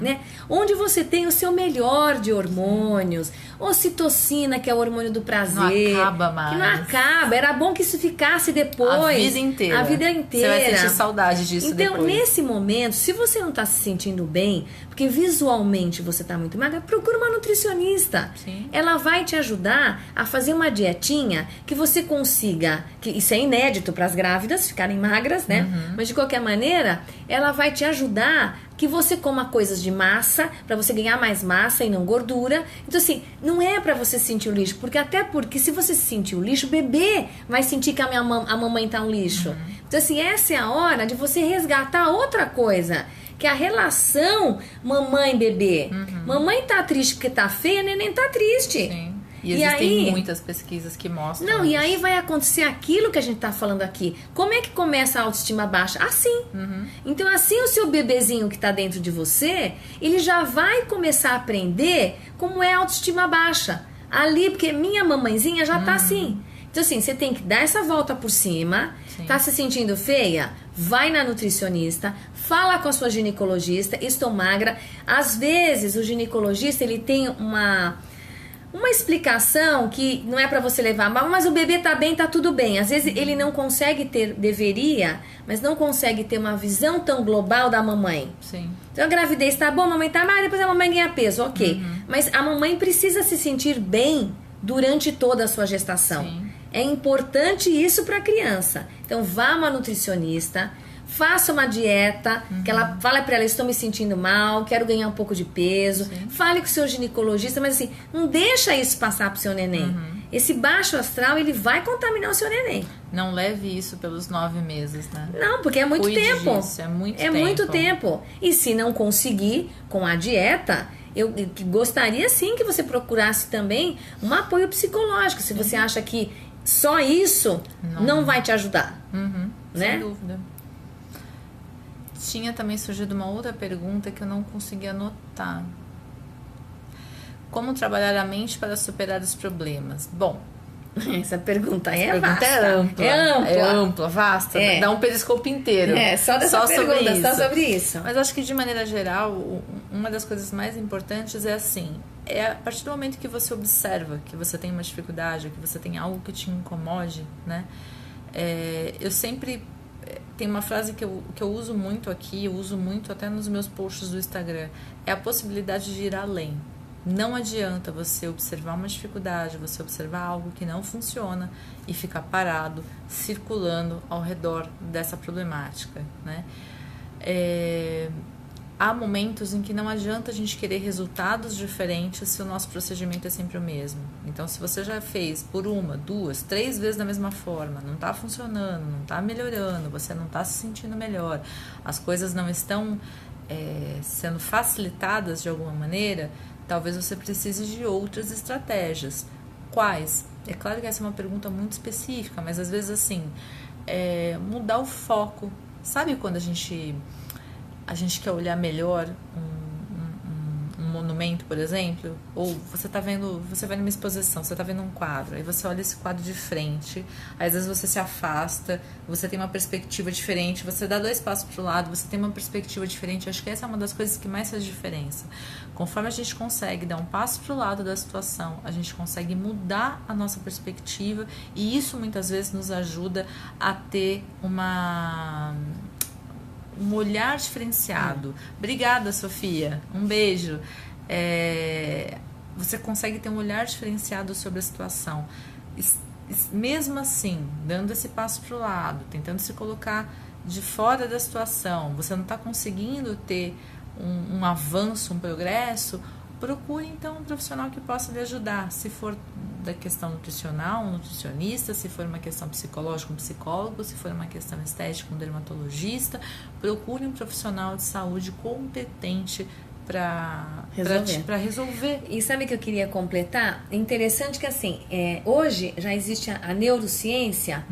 né? Onde você tem o seu melhor de hormônios, ocitocina, que é o hormônio do prazer. Não acaba mais. Que não acaba, era bom que isso ficasse depois. A vida inteira. A vida inteira. Você vai sentir saudade disso então, depois. Então, nesse momento, se você não está se sentindo bem, porque visualmente você está muito magra, procura uma nutricionista. Sim. Ela vai te ajudar a fazer uma dietinha que você consiga, que isso é inédito para as grávidas ficarem magras, né? Mas de qualquer maneira, ela vai te ajudar que você coma coisas de massa, para você ganhar mais massa e não gordura. Então, assim, não é para você sentir o lixo, até porque se você sentir o lixo, o bebê vai sentir que a mamãe tá um lixo. Então, assim, essa é a hora de você resgatar outra coisa, que é a relação mamãe-bebê. Mamãe tá triste porque tá feia, neném tá triste. Sim. E existem muitas pesquisas que mostram Não, isso. E aí vai acontecer aquilo que a gente tá falando aqui. Como é que começa a autoestima baixa? Assim. Então, assim, o seu bebezinho que tá dentro de você, ele já vai começar a aprender como é a autoestima baixa. Ali, porque minha mamãezinha já tá assim. Então, assim, você tem que dar essa volta por cima. Sim. Tá se sentindo feia? Vai na nutricionista, fala com a sua ginecologista, estou magra. Às vezes, o ginecologista, ele tem uma explicação que não é pra você levar mal, mas o bebê tá bem, tá tudo bem. Às vezes ele não consegue deveria, mas não consegue ter uma visão tão global da mamãe. Sim. Então a gravidez tá bom, a mamãe tá magra, depois a mamãe ganha peso, ok. Mas a mamãe precisa se sentir bem durante toda a sua gestação. Sim. É importante isso pra criança. Então vá a uma nutricionista, faça uma dieta, que ela fala pra ela, estou me sentindo mal, quero ganhar um pouco de peso. Sim. Fale com o seu ginecologista, mas assim, não deixa isso passar pro seu neném. Esse baixo astral, ele vai contaminar o seu neném. Não leve isso pelos 9 meses, né? Não, porque é muito Cuide tempo. disso, é muito É tempo. muito tempo. E se não conseguir com a dieta, eu gostaria sim que você procurasse também um apoio psicológico. Se você acha que só isso não vai te ajudar. Né? Sem dúvida. Tinha também surgido uma outra pergunta que eu não consegui anotar. Como trabalhar a mente para superar os problemas? Bom, essa pergunta aí é pergunta vasta. é ampla. É ampla. Vasta. É. Dá um periscope inteiro. Só dessa pergunta, sobre isso. só sobre isso. Mas acho que de maneira geral, uma das coisas mais importantes é assim, é a partir do momento que você observa que você tem uma dificuldade, que você tem algo que te incomode, né? Eu sempre tem uma frase que eu uso muito aqui, eu uso muito até nos meus posts do Instagram, é a possibilidade de ir além. Não adianta você observar uma dificuldade, você observar algo que não funciona e ficar parado, circulando ao redor dessa problemática, né? Há momentos em que não adianta a gente querer resultados diferentes se o nosso procedimento é sempre o mesmo. Então, se você já fez por 1, 2, 3 vezes da mesma forma, não está funcionando, não está melhorando, você não está se sentindo melhor, as coisas não estão sendo facilitadas de alguma maneira, talvez você precise de outras estratégias. Quais? É claro que essa é uma pergunta muito específica, mas às vezes assim, mudar o foco. Sabe quando a gente quer olhar melhor um monumento, por exemplo? Ou você vai numa exposição, você está vendo um quadro, aí você olha esse quadro de frente, aí às vezes você se afasta, você tem uma perspectiva diferente, você dá 2 passos para o lado, você tem uma perspectiva diferente. Acho que essa é uma das coisas que mais faz diferença. Conforme a gente consegue dar um passo para o lado da situação, a gente consegue mudar a nossa perspectiva, e isso muitas vezes nos ajuda a ter um olhar diferenciado. Obrigada, Sofia. Um beijo. Você consegue ter um olhar diferenciado sobre a situação. mesmo assim, dando esse passo para o lado, tentando se colocar de fora da situação, você não está conseguindo ter um avanço, um progresso, procure então um profissional que possa lhe ajudar. Se for da questão nutricional, um nutricionista, se for uma questão psicológica, um psicólogo, se for uma questão estética, um dermatologista, procure um profissional de saúde competente para resolver. E sabe o que eu queria completar? É interessante que assim, hoje já existe a neurociência,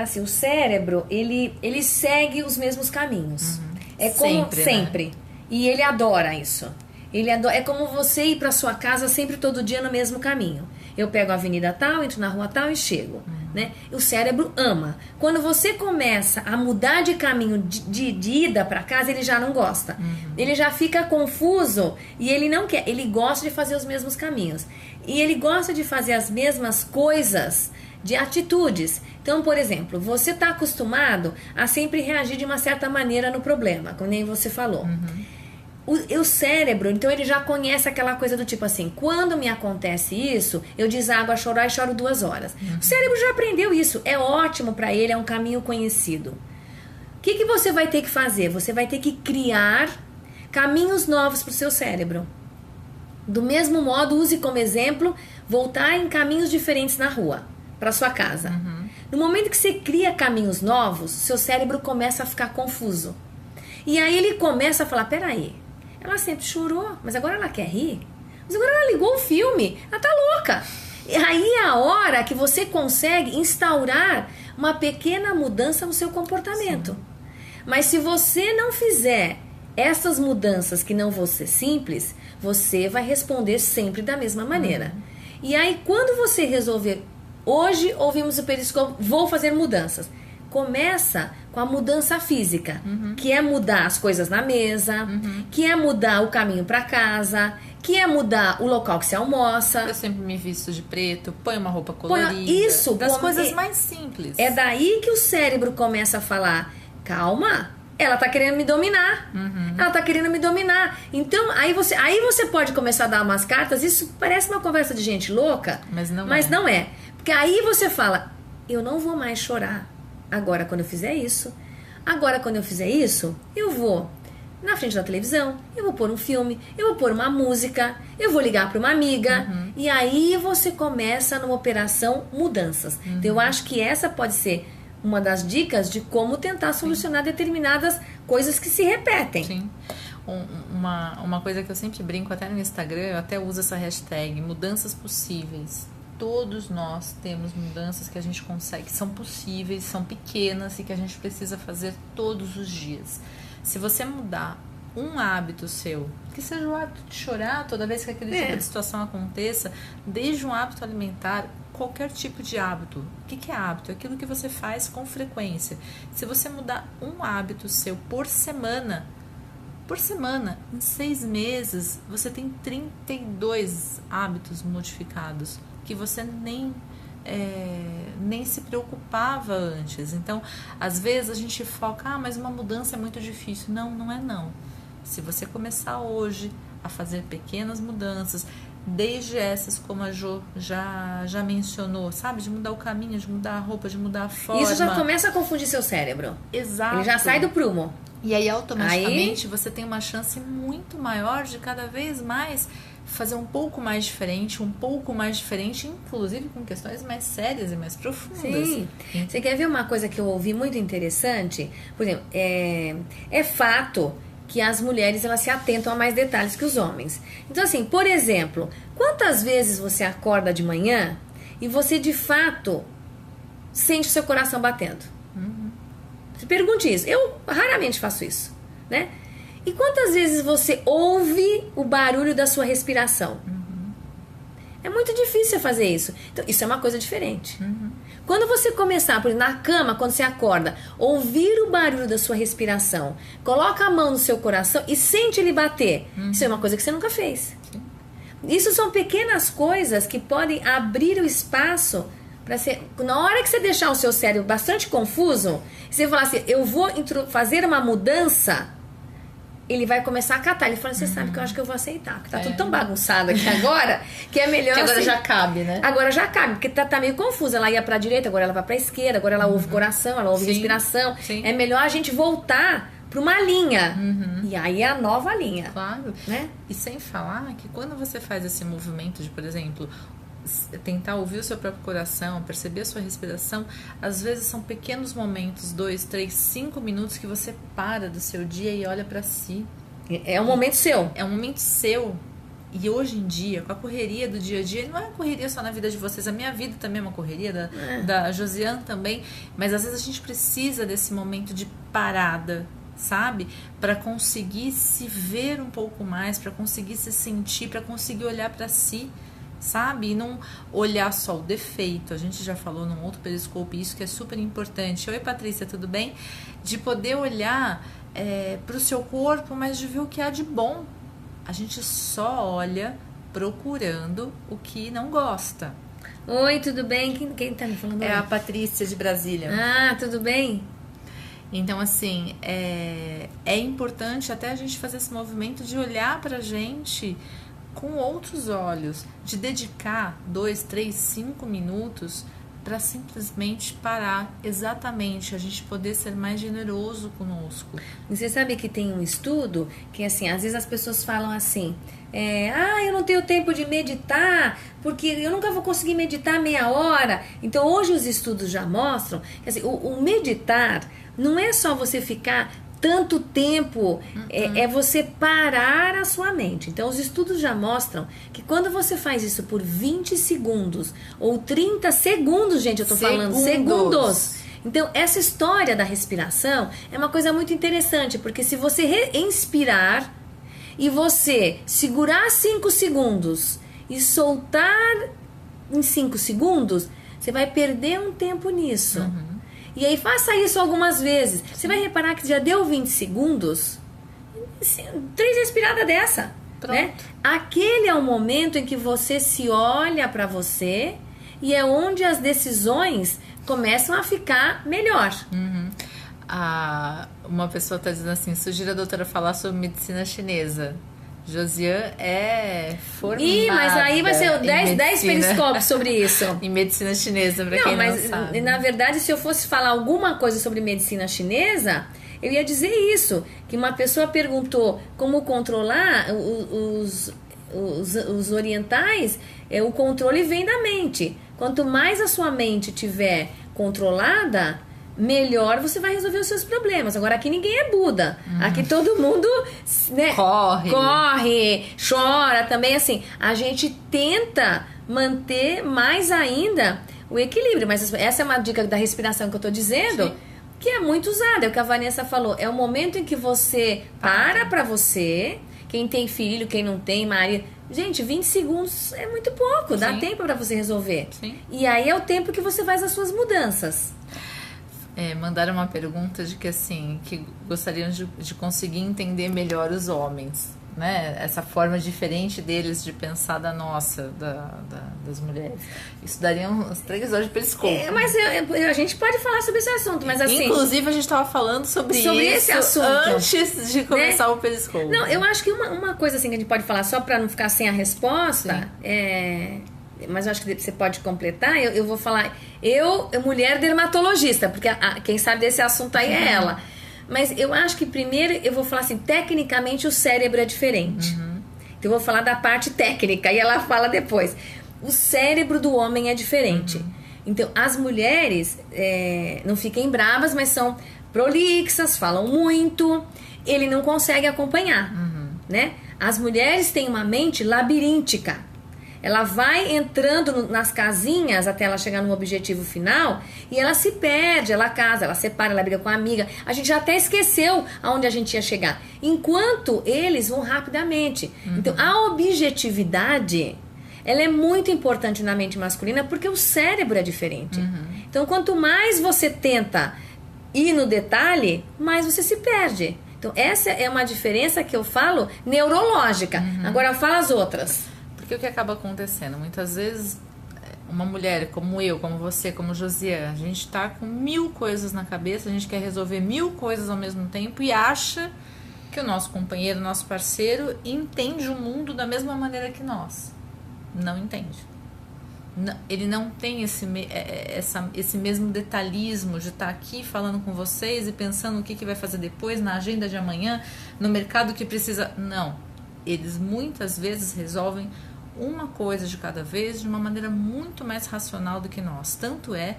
assim, o cérebro, ele segue os mesmos caminhos. É como sempre. Né? E ele adora isso. É como você ir para sua casa sempre, todo dia, no mesmo caminho. Eu pego a avenida tal, entro na rua tal e chego. Né? O cérebro ama. Quando você começa a mudar de caminho de ida para casa, ele já não gosta. Ele já fica confuso e ele não quer. Ele gosta de fazer os mesmos caminhos. E ele gosta de fazer as mesmas coisas, de atitudes. Então, por exemplo, você está acostumado a sempre reagir de uma certa maneira no problema, como nem você falou. O cérebro, então, ele já conhece aquela coisa do tipo assim, quando me acontece isso, eu desago a chorar e choro 2 horas. O cérebro já aprendeu isso, é ótimo para ele, é um caminho conhecido. O que você vai ter que fazer? Você vai ter que criar caminhos novos para o seu cérebro. Do mesmo modo, use como exemplo voltar em caminhos diferentes na rua, para sua casa. No momento que você cria caminhos novos, seu cérebro começa a ficar confuso. E aí ele começa a falar, peraí, ela sempre chorou, mas agora ela quer rir? Mas agora ela ligou o filme, ela tá louca. E aí é a hora que você consegue instaurar uma pequena mudança no seu comportamento. Mas se você não fizer essas mudanças que não vão ser simples, você vai responder sempre da mesma maneira. E aí quando você resolver, hoje ouvimos o periscopo, vou fazer mudanças. Começa com a mudança física, que é mudar as coisas na mesa, que é mudar o caminho para casa, que é mudar o local que você almoça. Eu sempre me visto de preto, põe uma roupa colorida. Isso, das coisas mais simples. É daí que o cérebro começa a falar, calma, ela tá querendo me dominar. Ela tá querendo me dominar. Então, aí você pode começar a dar umas cartas, isso parece uma conversa de gente louca, mas não é. Porque aí você fala, eu não vou mais chorar. Agora, quando eu fizer isso, eu vou na frente da televisão, eu vou pôr um filme, eu vou pôr uma música, eu vou ligar para uma amiga. E aí você começa numa operação mudanças. Então, eu acho que essa pode ser uma das dicas de como tentar solucionar determinadas coisas que se repetem. Sim. Uma coisa que eu sempre brinco até no Instagram, eu até uso essa hashtag, mudanças possíveis. Todos nós temos mudanças que a gente consegue, que são possíveis, são pequenas e que a gente precisa fazer todos os dias. Se você mudar um hábito seu, que seja o hábito de chorar toda vez que aquele tipo de situação aconteça, desde um hábito alimentar, qualquer tipo de hábito. O que é hábito? É aquilo que você faz com frequência. Se você mudar um hábito seu por semana, em 6 meses, você tem 32 hábitos modificados que você nem se preocupava antes. Então, às vezes a gente foca, mas uma mudança é muito difícil. Não é não. Se você começar hoje a fazer pequenas mudanças, desde essas, como a Jo já mencionou, sabe? De mudar o caminho, de mudar a roupa, de mudar a forma. Isso já começa a confundir seu cérebro. Exato. Ele já sai do prumo. E aí, automaticamente, você tem uma chance muito maior de cada vez mais fazer um pouco mais diferente, inclusive com questões mais sérias e mais profundas. Sim. Você quer ver uma coisa que eu ouvi muito interessante? Por exemplo, é fato que as mulheres elas se atentam a mais detalhes que os homens. Então, assim, por exemplo, quantas vezes você acorda de manhã e você, de fato, sente o seu coração batendo? Você pergunte isso. Eu raramente faço isso, né? E quantas vezes você ouve o barulho da sua respiração? É muito difícil fazer isso. Então, isso é uma coisa diferente. Quando você começar, por exemplo, na cama, quando você acorda, ouvir o barulho da sua respiração, coloca a mão no seu coração e sente ele bater. Isso é uma coisa que você nunca fez. Isso são pequenas coisas que podem abrir o espaço para ser... Na hora que você deixar o seu cérebro bastante confuso, você falar assim, eu vou fazer uma mudança... ele vai começar a catar. Ele fala, você sabe que eu acho que eu vou aceitar. Porque tá tudo tão bagunçado aqui agora, que é melhor que agora assim, já cabe, né? Agora já cabe, porque tá meio confusa. Ela ia pra direita, agora ela vai pra esquerda, agora ela ouve coração, ela ouve respiração. Sim. É melhor a gente voltar pra uma linha. E aí é a nova linha. Claro. Né? E sem falar que quando você faz esse movimento de, por exemplo, tentar ouvir o seu próprio coração, perceber a sua respiração, às vezes são pequenos momentos, 2, 3, 5 minutos que você para do seu dia e olha pra si. É um momento seu. É um momento seu. E hoje em dia, com a correria do dia a dia, não é uma correria só na vida de vocês, a minha vida também é uma correria, da Josiane também, mas às vezes a gente precisa desse momento de parada, sabe? Para conseguir se ver um pouco mais, para conseguir se sentir, para conseguir olhar para si, sabe? E não olhar só o defeito. A gente já falou num outro periscope isso que é super importante. Oi, Patrícia, tudo bem? De poder olhar para o seu corpo, mas de ver o que há de bom. A gente só olha procurando o que não gosta. Oi, tudo bem? Quem tá me falando? É a Patrícia de Brasília. Ah, tudo bem? Então, assim, é importante até a gente fazer esse movimento de olhar pra gente com outros olhos, de dedicar 2, 3, 5 minutos para simplesmente parar, exatamente, a gente poder ser mais generoso conosco. Você sabe que tem um estudo que, assim, às vezes as pessoas falam assim, eu não tenho tempo de meditar, porque eu nunca vou conseguir meditar meia hora. Então, hoje os estudos já mostram que, assim, o meditar não é só você ficar tanto tempo, é você parar a sua mente. Então, os estudos já mostram que quando você faz isso por 20 segundos ou 30 segundos, gente, eu tô falando segundos. Então, essa história da respiração é uma coisa muito interessante, porque se você inspirar e você segurar 5 segundos e soltar em 5 segundos, você vai perder um tempo nisso. E aí faça isso algumas vezes. Você vai reparar que já deu 20 segundos, 3 respiradas dessa. Né? Aquele é o momento em que você se olha para você e é onde as decisões começam a ficar melhor. Uma pessoa está dizendo assim, sugiro a doutora falar sobre medicina chinesa. Josiane é formada. Mas aí vai ser 10 periscópios sobre isso. Em medicina chinesa, para quem não sabe. Na verdade, se eu fosse falar alguma coisa sobre medicina chinesa, eu ia dizer isso. Que uma pessoa perguntou como controlar os orientais, o controle vem da mente. Quanto mais a sua mente tiver controlada, melhor você vai resolver os seus problemas. Agora, aqui ninguém é Buda. Aqui todo mundo, né, corre, chora também. Assim, a gente tenta manter mais ainda o equilíbrio. Mas essa é uma dica da respiração que eu tô dizendo. Sim. Que é muito usada. É o que a Vanessa falou. É o momento em que você para pra você. Quem tem filho, quem não tem, marido. Gente, 20 segundos é muito pouco. Dá tempo pra você resolver. Sim. E aí é o tempo que você faz as suas mudanças. Mandaram uma pergunta de que assim, que gostariam de conseguir entender melhor os homens, né? Essa forma diferente deles de pensar da nossa, das mulheres. Isso daria umas 3 horas de periscópio. Mas a gente pode falar sobre esse assunto, mas assim... Inclusive, a gente estava falando sobre esse assunto antes de começar o periscópio. Não, eu acho que uma coisa assim que a gente pode falar, só para não ficar sem a resposta, mas eu acho que você pode completar. Eu vou falar, mulher dermatologista, porque quem sabe desse assunto aí é ela. Mas eu acho que primeiro eu vou falar assim, tecnicamente o cérebro é diferente. Então eu vou falar da parte técnica e ela fala depois. O cérebro do homem é diferente. Então as mulheres não fiquem bravas, mas são prolixas, falam muito, ele não consegue acompanhar, né? As mulheres têm uma mente labiríntica. Ela vai entrando nas casinhas até ela chegar no objetivo final e ela se perde, ela casa, ela separa, ela briga com a amiga. A gente já até esqueceu aonde a gente ia chegar. Enquanto eles vão rapidamente. Então, a objetividade, ela é muito importante na mente masculina porque o cérebro é diferente. Então, quanto mais você tenta ir no detalhe, mais você se perde. Então, essa é uma diferença que eu falo neurológica. Agora, eu falo as outras. Porque o que acaba acontecendo? Muitas vezes, uma mulher como eu, como você, como Josiane, a gente tá com 1000 coisas na cabeça, a gente quer resolver 1000 coisas ao mesmo tempo e acha que o nosso companheiro, nosso parceiro, entende o mundo da mesma maneira que nós. Não entende. Ele não tem esse mesmo detalhismo de estar aqui falando com vocês e pensando o que vai fazer depois, na agenda de amanhã, no mercado que precisa. Não. Eles muitas vezes resolvem uma coisa de cada vez de uma maneira muito mais racional do que nós. Tanto é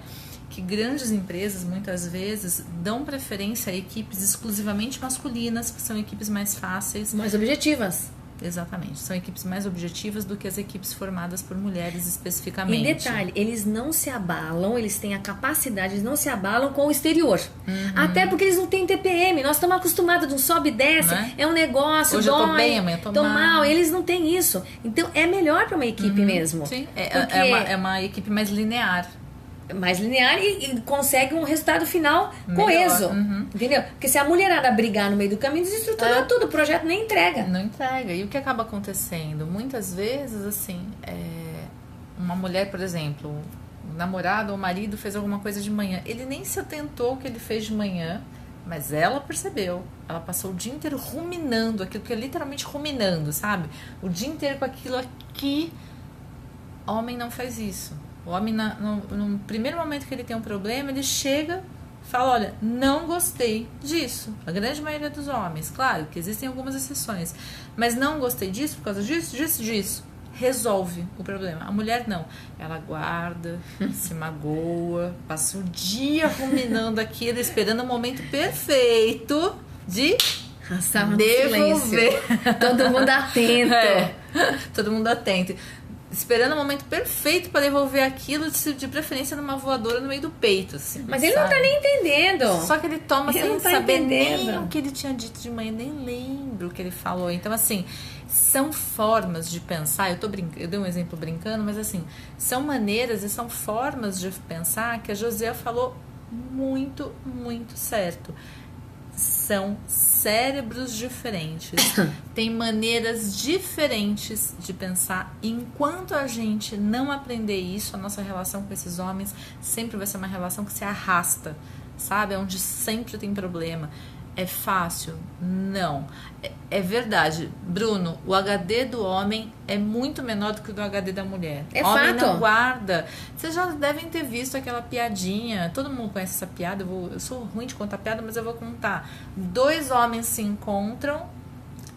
que grandes empresas muitas vezes dão preferência a equipes exclusivamente masculinas, que são equipes mais fáceis. Mais objetivas. Exatamente, são equipes mais objetivas do que as equipes formadas por mulheres especificamente. Em detalhe, eles não se abalam, eles têm a capacidade, eles não se abalam com o exterior. Até porque eles não têm TPM, nós estamos acostumados de um sobe e desce, é um negócio, hoje dói, eu tô bem, amanhã eu tô mal, eles não têm isso. Então é melhor para uma equipe mesmo. Sim, é uma equipe mais linear. Mais linear e consegue um resultado final coeso, entendeu? Porque se a mulherada brigar no meio do caminho, desestrutura tudo, o projeto nem entrega. Não entrega. E o que acaba acontecendo? Muitas vezes, assim, uma mulher, por exemplo, o namorado ou o marido fez alguma coisa de manhã, ele nem se atentou ao que ele fez de manhã, mas ela percebeu. Ela passou o dia inteiro ruminando, aquilo que é literalmente ruminando, sabe? O dia inteiro com aquilo aqui. Homem não faz isso. O homem, no primeiro momento que ele tem um problema, ele chega e fala, olha, não gostei disso. A grande maioria dos homens, claro que existem algumas exceções, mas não gostei disso por causa disso. Resolve o problema. A mulher não. Ela guarda, se magoa, passa o dia ruminando aquilo, esperando o momento perfeito de devolver. Todo mundo atento. Todo mundo atento. Esperando o momento perfeito para devolver aquilo, de preferência numa voadora no meio do peito. Assim, mas ele não tá nem entendendo. Só que ele toma ele sem tá saber entendendo. nem o que ele tinha dito de manhã, nem lembro o que ele falou. Então, assim, são formas de pensar. Eu dei um exemplo brincando, mas assim, são maneiras e são formas de pensar que a Josélia falou muito, muito certo. São cérebros diferentes, tem maneiras diferentes de pensar. Enquanto a gente não aprender isso, a nossa relação com esses homens sempre vai ser uma relação que se arrasta, sabe? Onde sempre tem problema. É fácil? Não. É verdade. Bruno, o HD do homem é muito menor do que o do HD da mulher. É homem fato. Não guarda. Vocês já devem ter visto aquela piadinha. Todo mundo conhece essa piada. Eu sou ruim de contar piada, mas eu vou contar. 2 homens se encontram.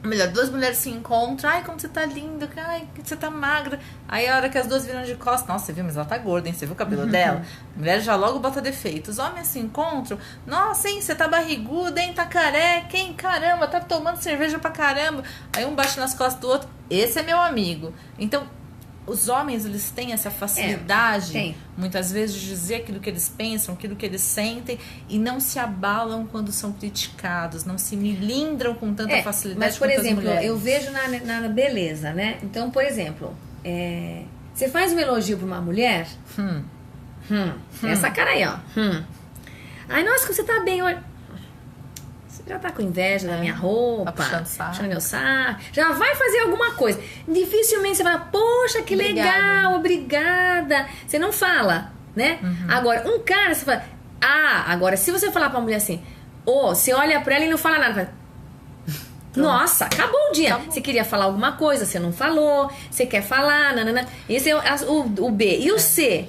Melhor, 2 mulheres se encontram. Ai, como você tá linda. Ai, você tá magra. Aí a hora que as 2 viram de costas. Nossa, você viu? Mas ela tá gorda, hein? Você viu o cabelo dela? A mulher já logo bota defeito. Os homens se encontram. Nossa, hein? Você tá barriguda, hein? Tá careca, hein? Caramba, tá tomando cerveja pra caramba. Aí um bate nas costas do outro. Esse é meu amigo. Então, os homens, eles têm essa facilidade, muitas vezes, de dizer aquilo que eles pensam, aquilo que eles sentem, e não se abalam quando são criticados, não se milindram com tanta facilidade. Mas, por exemplo, eu vejo na beleza, né? Então, por exemplo, você faz um elogio pra uma mulher, essa cara aí, ó. Ai, nossa, você tá bem, olha. Já tá com inveja da minha roupa, tá puxando meu saco, já vai fazer alguma coisa. Dificilmente você fala, poxa, que legal, obrigada. Você não fala, né? Agora, um cara, você fala, agora se você falar pra mulher assim, você olha pra ela e não fala nada, fala, nossa, acabou o dia. Acabou. Você queria falar alguma coisa, você não falou, você quer falar, nanana. Esse é o B. E o C?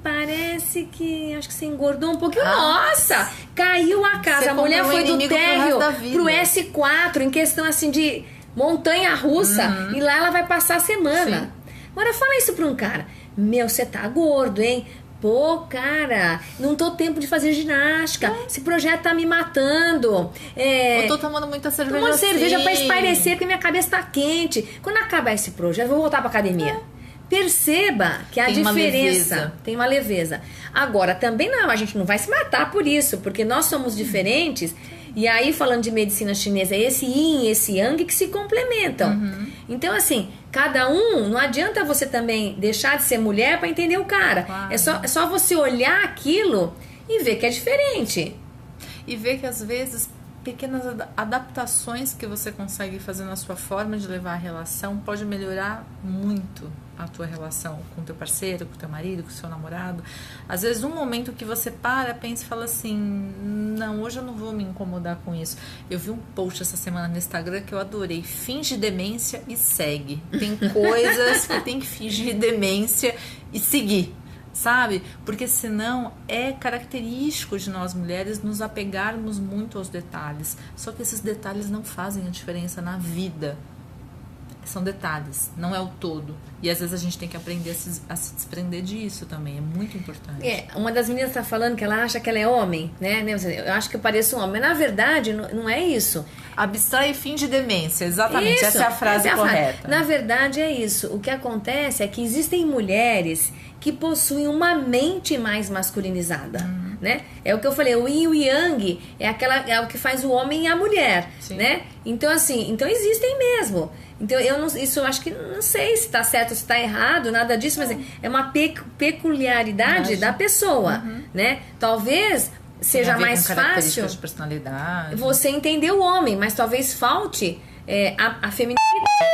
Parece que acho que você engordou um pouquinho. Nossa, caiu a casa. A mulher foi do térreo pro S4 em questão assim de montanha russa, e lá ela vai passar a semana. Sim. Agora fala isso pra um cara. Meu, você tá gordo, hein? Pô, cara, não tô tempo de fazer ginástica. Esse projeto tá me matando. Eu tô tomando muita cerveja. Tomando cerveja pra espairecer, porque minha cabeça tá quente. Quando acabar esse projeto, eu vou voltar pra academia. Perceba que há diferença, tem uma leveza. Agora, também a gente não vai se matar por isso, porque nós somos diferentes. E aí, falando de medicina chinesa, esse yin e esse yang que se complementam. Então, assim, cada um, não adianta você também deixar de ser mulher para entender o cara. Claro. É só você olhar aquilo e ver que é diferente. E ver que, às vezes, pequenas adaptações que você consegue fazer na sua forma de levar a relação pode melhorar muito a tua relação com o teu parceiro, com o teu marido, com o seu namorado. Às vezes, um momento que você pensa e fala assim, não, hoje eu não vou me incomodar com isso. Eu vi um post essa semana no Instagram que eu adorei. Finge demência e segue. Tem coisas que tem que fingir demência e seguir. Sabe? Porque senão é característico de nós mulheres nos apegarmos muito aos detalhes. Só que esses detalhes não fazem a diferença na vida. São detalhes, não é o todo. E às vezes a gente tem que aprender a se desprender disso também. É muito importante. Uma das meninas está falando que ela acha que ela é homem, né? Eu acho que eu pareço um homem. Mas na verdade, não é isso. Abstrai e finge demência. Exatamente, isso, essa é a frase correta. Na verdade, é isso. O que acontece é que existem mulheres que possuem uma mente mais masculinizada, né? É o que eu falei, o yin e o yang é o que faz o homem e a mulher, Sim. né? Então, assim, existem mesmo. Então, isso eu acho que, não sei se está certo ou se está errado, nada disso, mas é uma peculiaridade da pessoa, né? Talvez seja mais fácil de personalidade. Você entender o homem, mas talvez falte a feminilidade,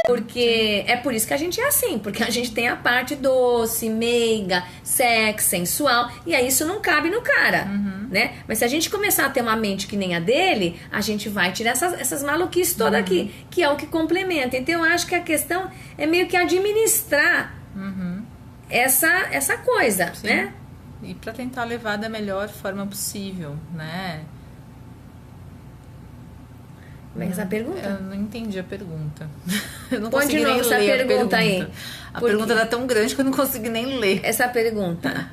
porque é por isso que a gente é assim, porque a gente tem a parte doce, meiga, sexy, sensual, e aí isso não cabe no cara, né? Mas se a gente começar a ter uma mente que nem a dele, a gente vai tirar essas maluquices todas aqui, que é o que complementa. Então eu acho que a questão é meio que administrar essa coisa, Sim. né? E para tentar levar da melhor forma possível, né? Como é que é essa pergunta? Eu não entendi a pergunta. Eu não Põe consegui de novo nem essa ler pergunta a aí. pergunta. A pergunta era tão grande que eu não consegui nem ler. Essa pergunta.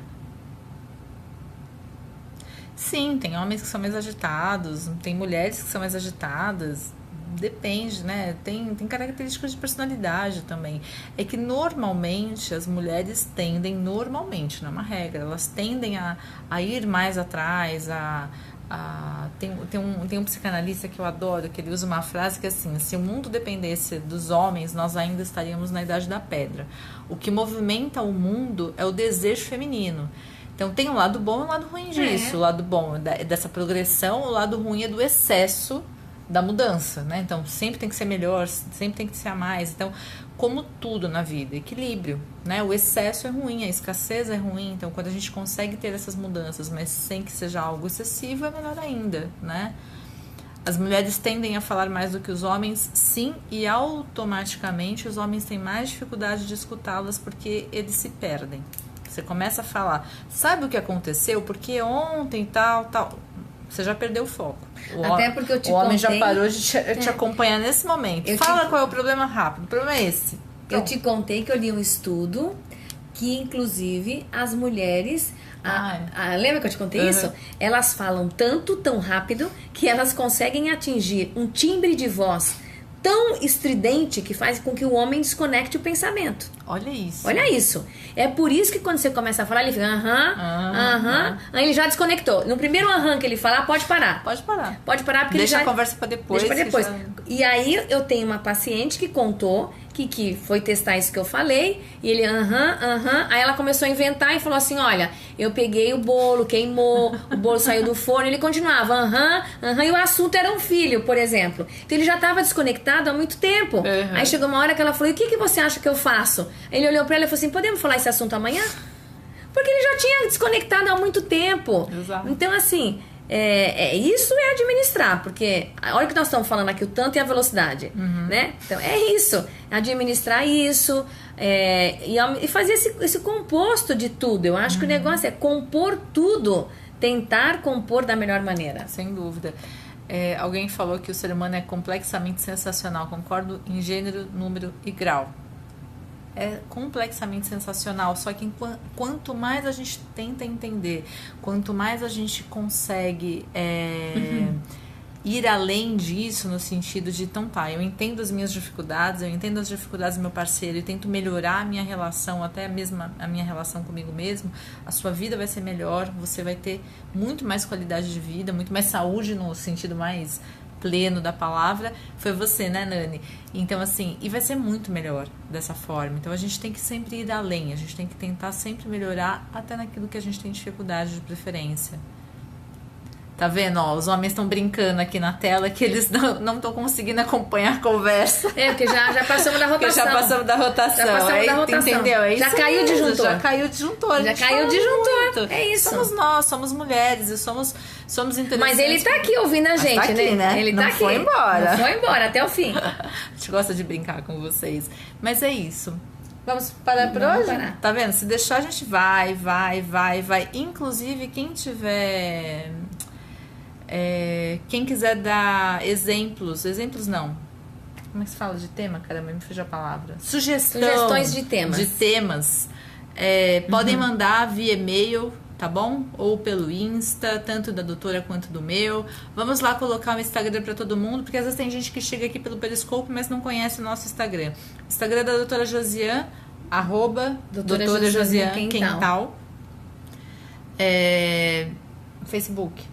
Sim, tem homens que são mais agitados, tem mulheres que são mais agitadas. Depende, né? Tem características de personalidade também. É que normalmente as mulheres tendem, normalmente, não é uma regra, elas tendem a ir mais atrás, tem um psicanalista que eu adoro, que ele usa uma frase que é assim: se o mundo dependesse dos homens, nós ainda estaríamos na idade da pedra. O que movimenta o mundo é o desejo feminino. Então tem um lado bom e um lado ruim disso. O lado bom é dessa progressão, o lado ruim é do excesso da mudança, né? Então sempre tem que ser melhor, sempre tem que ser a mais. Então, como tudo na vida, equilíbrio, né? O excesso é ruim, a escassez é ruim. Então, quando a gente consegue ter essas mudanças, mas sem que seja algo excessivo, é melhor ainda, né? As mulheres tendem a falar mais do que os homens, sim, e automaticamente os homens têm mais dificuldade de escutá-las porque eles se perdem. Você começa a falar, sabe o que aconteceu? Porque ontem tal. Você já perdeu o foco. Até porque eu te O homem contei, já parou de te acompanhar nesse momento. Qual é o problema rápido. O problema é esse. Eu te contei que eu li um estudo que, inclusive, as mulheres... lembra que eu te contei isso? Elas falam tão rápido, que elas conseguem atingir um timbre de voz tão estridente que faz com que o homem desconecte o pensamento. Olha isso. Olha isso. É por isso que quando você começa a falar, ele fica aí ele já desconectou. No primeiro que ele falar, pode parar. Pode parar. Pode parar porque deixa ele já... a conversa pra depois. Deixa pra depois. E aí eu tenho uma paciente que contou que foi testar isso que eu falei, e ele, aí ela começou a inventar e falou assim, olha, eu peguei o bolo, queimou, o bolo saiu do forno, ele continuava, e o assunto era um filho, por exemplo. Então ele já estava desconectado há muito tempo. Aí chegou uma hora que ela falou, e o que você acha que eu faço? Ele olhou pra ela e falou assim, podemos falar esse assunto amanhã? Porque ele já tinha desconectado há muito tempo. Exato. Então, assim... isso é administrar, porque olha o que nós estamos falando aqui, o tanto e a velocidade, né? Então é isso, administrar isso, e fazer esse composto de tudo. Eu acho que o negócio é compor tudo, tentar compor da melhor maneira. Sem dúvida. Alguém falou que o ser humano é complexamente sensacional. Concordo em gênero, número e grau. É complexamente sensacional, só que quanto mais a gente tenta entender, quanto mais a gente consegue ir além disso, no sentido de, então tá, eu entendo as minhas dificuldades, eu entendo as dificuldades do meu parceiro e tento melhorar a minha relação, até mesmo a minha relação comigo mesmo, a sua vida vai ser melhor, você vai ter muito mais qualidade de vida, muito mais saúde no sentido mais pleno da palavra, foi você, né, Nani? Então, assim, e vai ser muito melhor dessa forma. Então, a gente tem que sempre ir além, a gente tem que tentar sempre melhorar até naquilo que a gente tem dificuldade de preferência. Tá vendo? Ó, os homens estão brincando aqui na tela que eles não estão conseguindo acompanhar a conversa. Porque já passamos da rotação. Porque já passamos da rotação. Já passamos da rotação. Entendeu? É já isso caiu o disjuntor. Já caiu o disjuntor. Já caiu o disjuntor. Muito. É isso. Somos nós, somos mulheres e somos interessantes. Mas ele tá aqui ouvindo a gente, tá aqui, né? Ele não tá aqui. Foi embora. Não foi embora, até o fim. A gente gosta de brincar com vocês. Mas é isso. Vamos parar por Vamos hoje? parar. Tá vendo? Se deixar, a gente vai. Inclusive, quem tiver... quem quiser dar exemplos não. Como é que se fala de tema? Caramba, me fugiu a palavra. Sugestões de temas. Podem mandar via e-mail, tá bom? Ou pelo Insta, tanto da doutora quanto do meu. Vamos lá colocar o Instagram para todo mundo, porque às vezes tem gente que chega aqui pelo Periscope, mas não conhece o nosso Instagram. Instagram da doutora Josiane, @ doutora Josiane Quental. Facebook.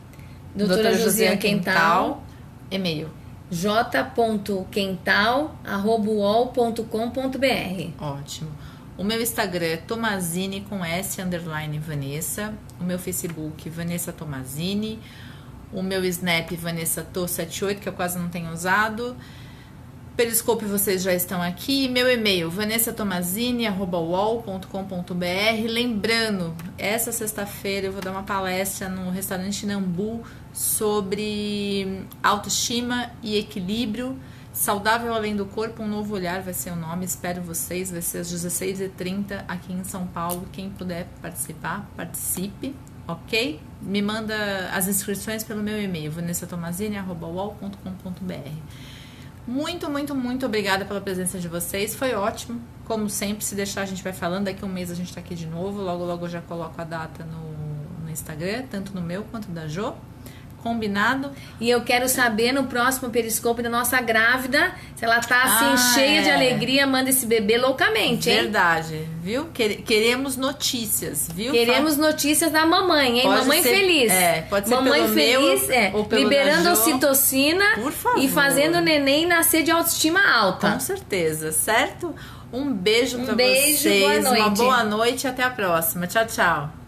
Doutora Josiane Quental. E-mail. j.quental@uol.com.br. Ótimo. O meu Instagram é Tomazini com S_Vanessa. O meu Facebook, Vanessa Tomazini. O meu Snap, Vanessa To78, que eu quase não tenho usado. Periscope, vocês já estão aqui. Meu e-mail, vanessatomazini@uol.com.br. Lembrando, essa sexta-feira eu vou dar uma palestra no restaurante Nambu sobre autoestima e equilíbrio. Saudável além do corpo, um novo olhar vai ser o nome. Espero vocês, vai ser às 16h30 aqui em São Paulo. Quem puder participar, participe, ok? Me manda as inscrições pelo meu e-mail, vanessatomazini@uol.com.br. Muito, muito, muito obrigada pela presença de vocês. Foi ótimo. Como sempre, se deixar, a gente vai falando. Daqui a um mês a gente tá aqui de novo. Logo, logo eu já coloco a data no Instagram, tanto no meu quanto da Jo. Combinado? E eu quero saber no próximo Periscope da nossa grávida, se ela tá assim, cheia de alegria, manda esse bebê loucamente, hein? Verdade, viu? Queremos notícias, viu? Queremos notícias da mamãe, hein? Pode mamãe ser, feliz. Pode ser mamãe pelo feliz, meu, ou pelo liberando da Jo. ocitocina Por favor. e fazendo o neném nascer de autoestima alta. Com certeza, certo? Um beijo pra beijo, vocês. boa noite. Uma boa noite e até a próxima. Tchau, tchau.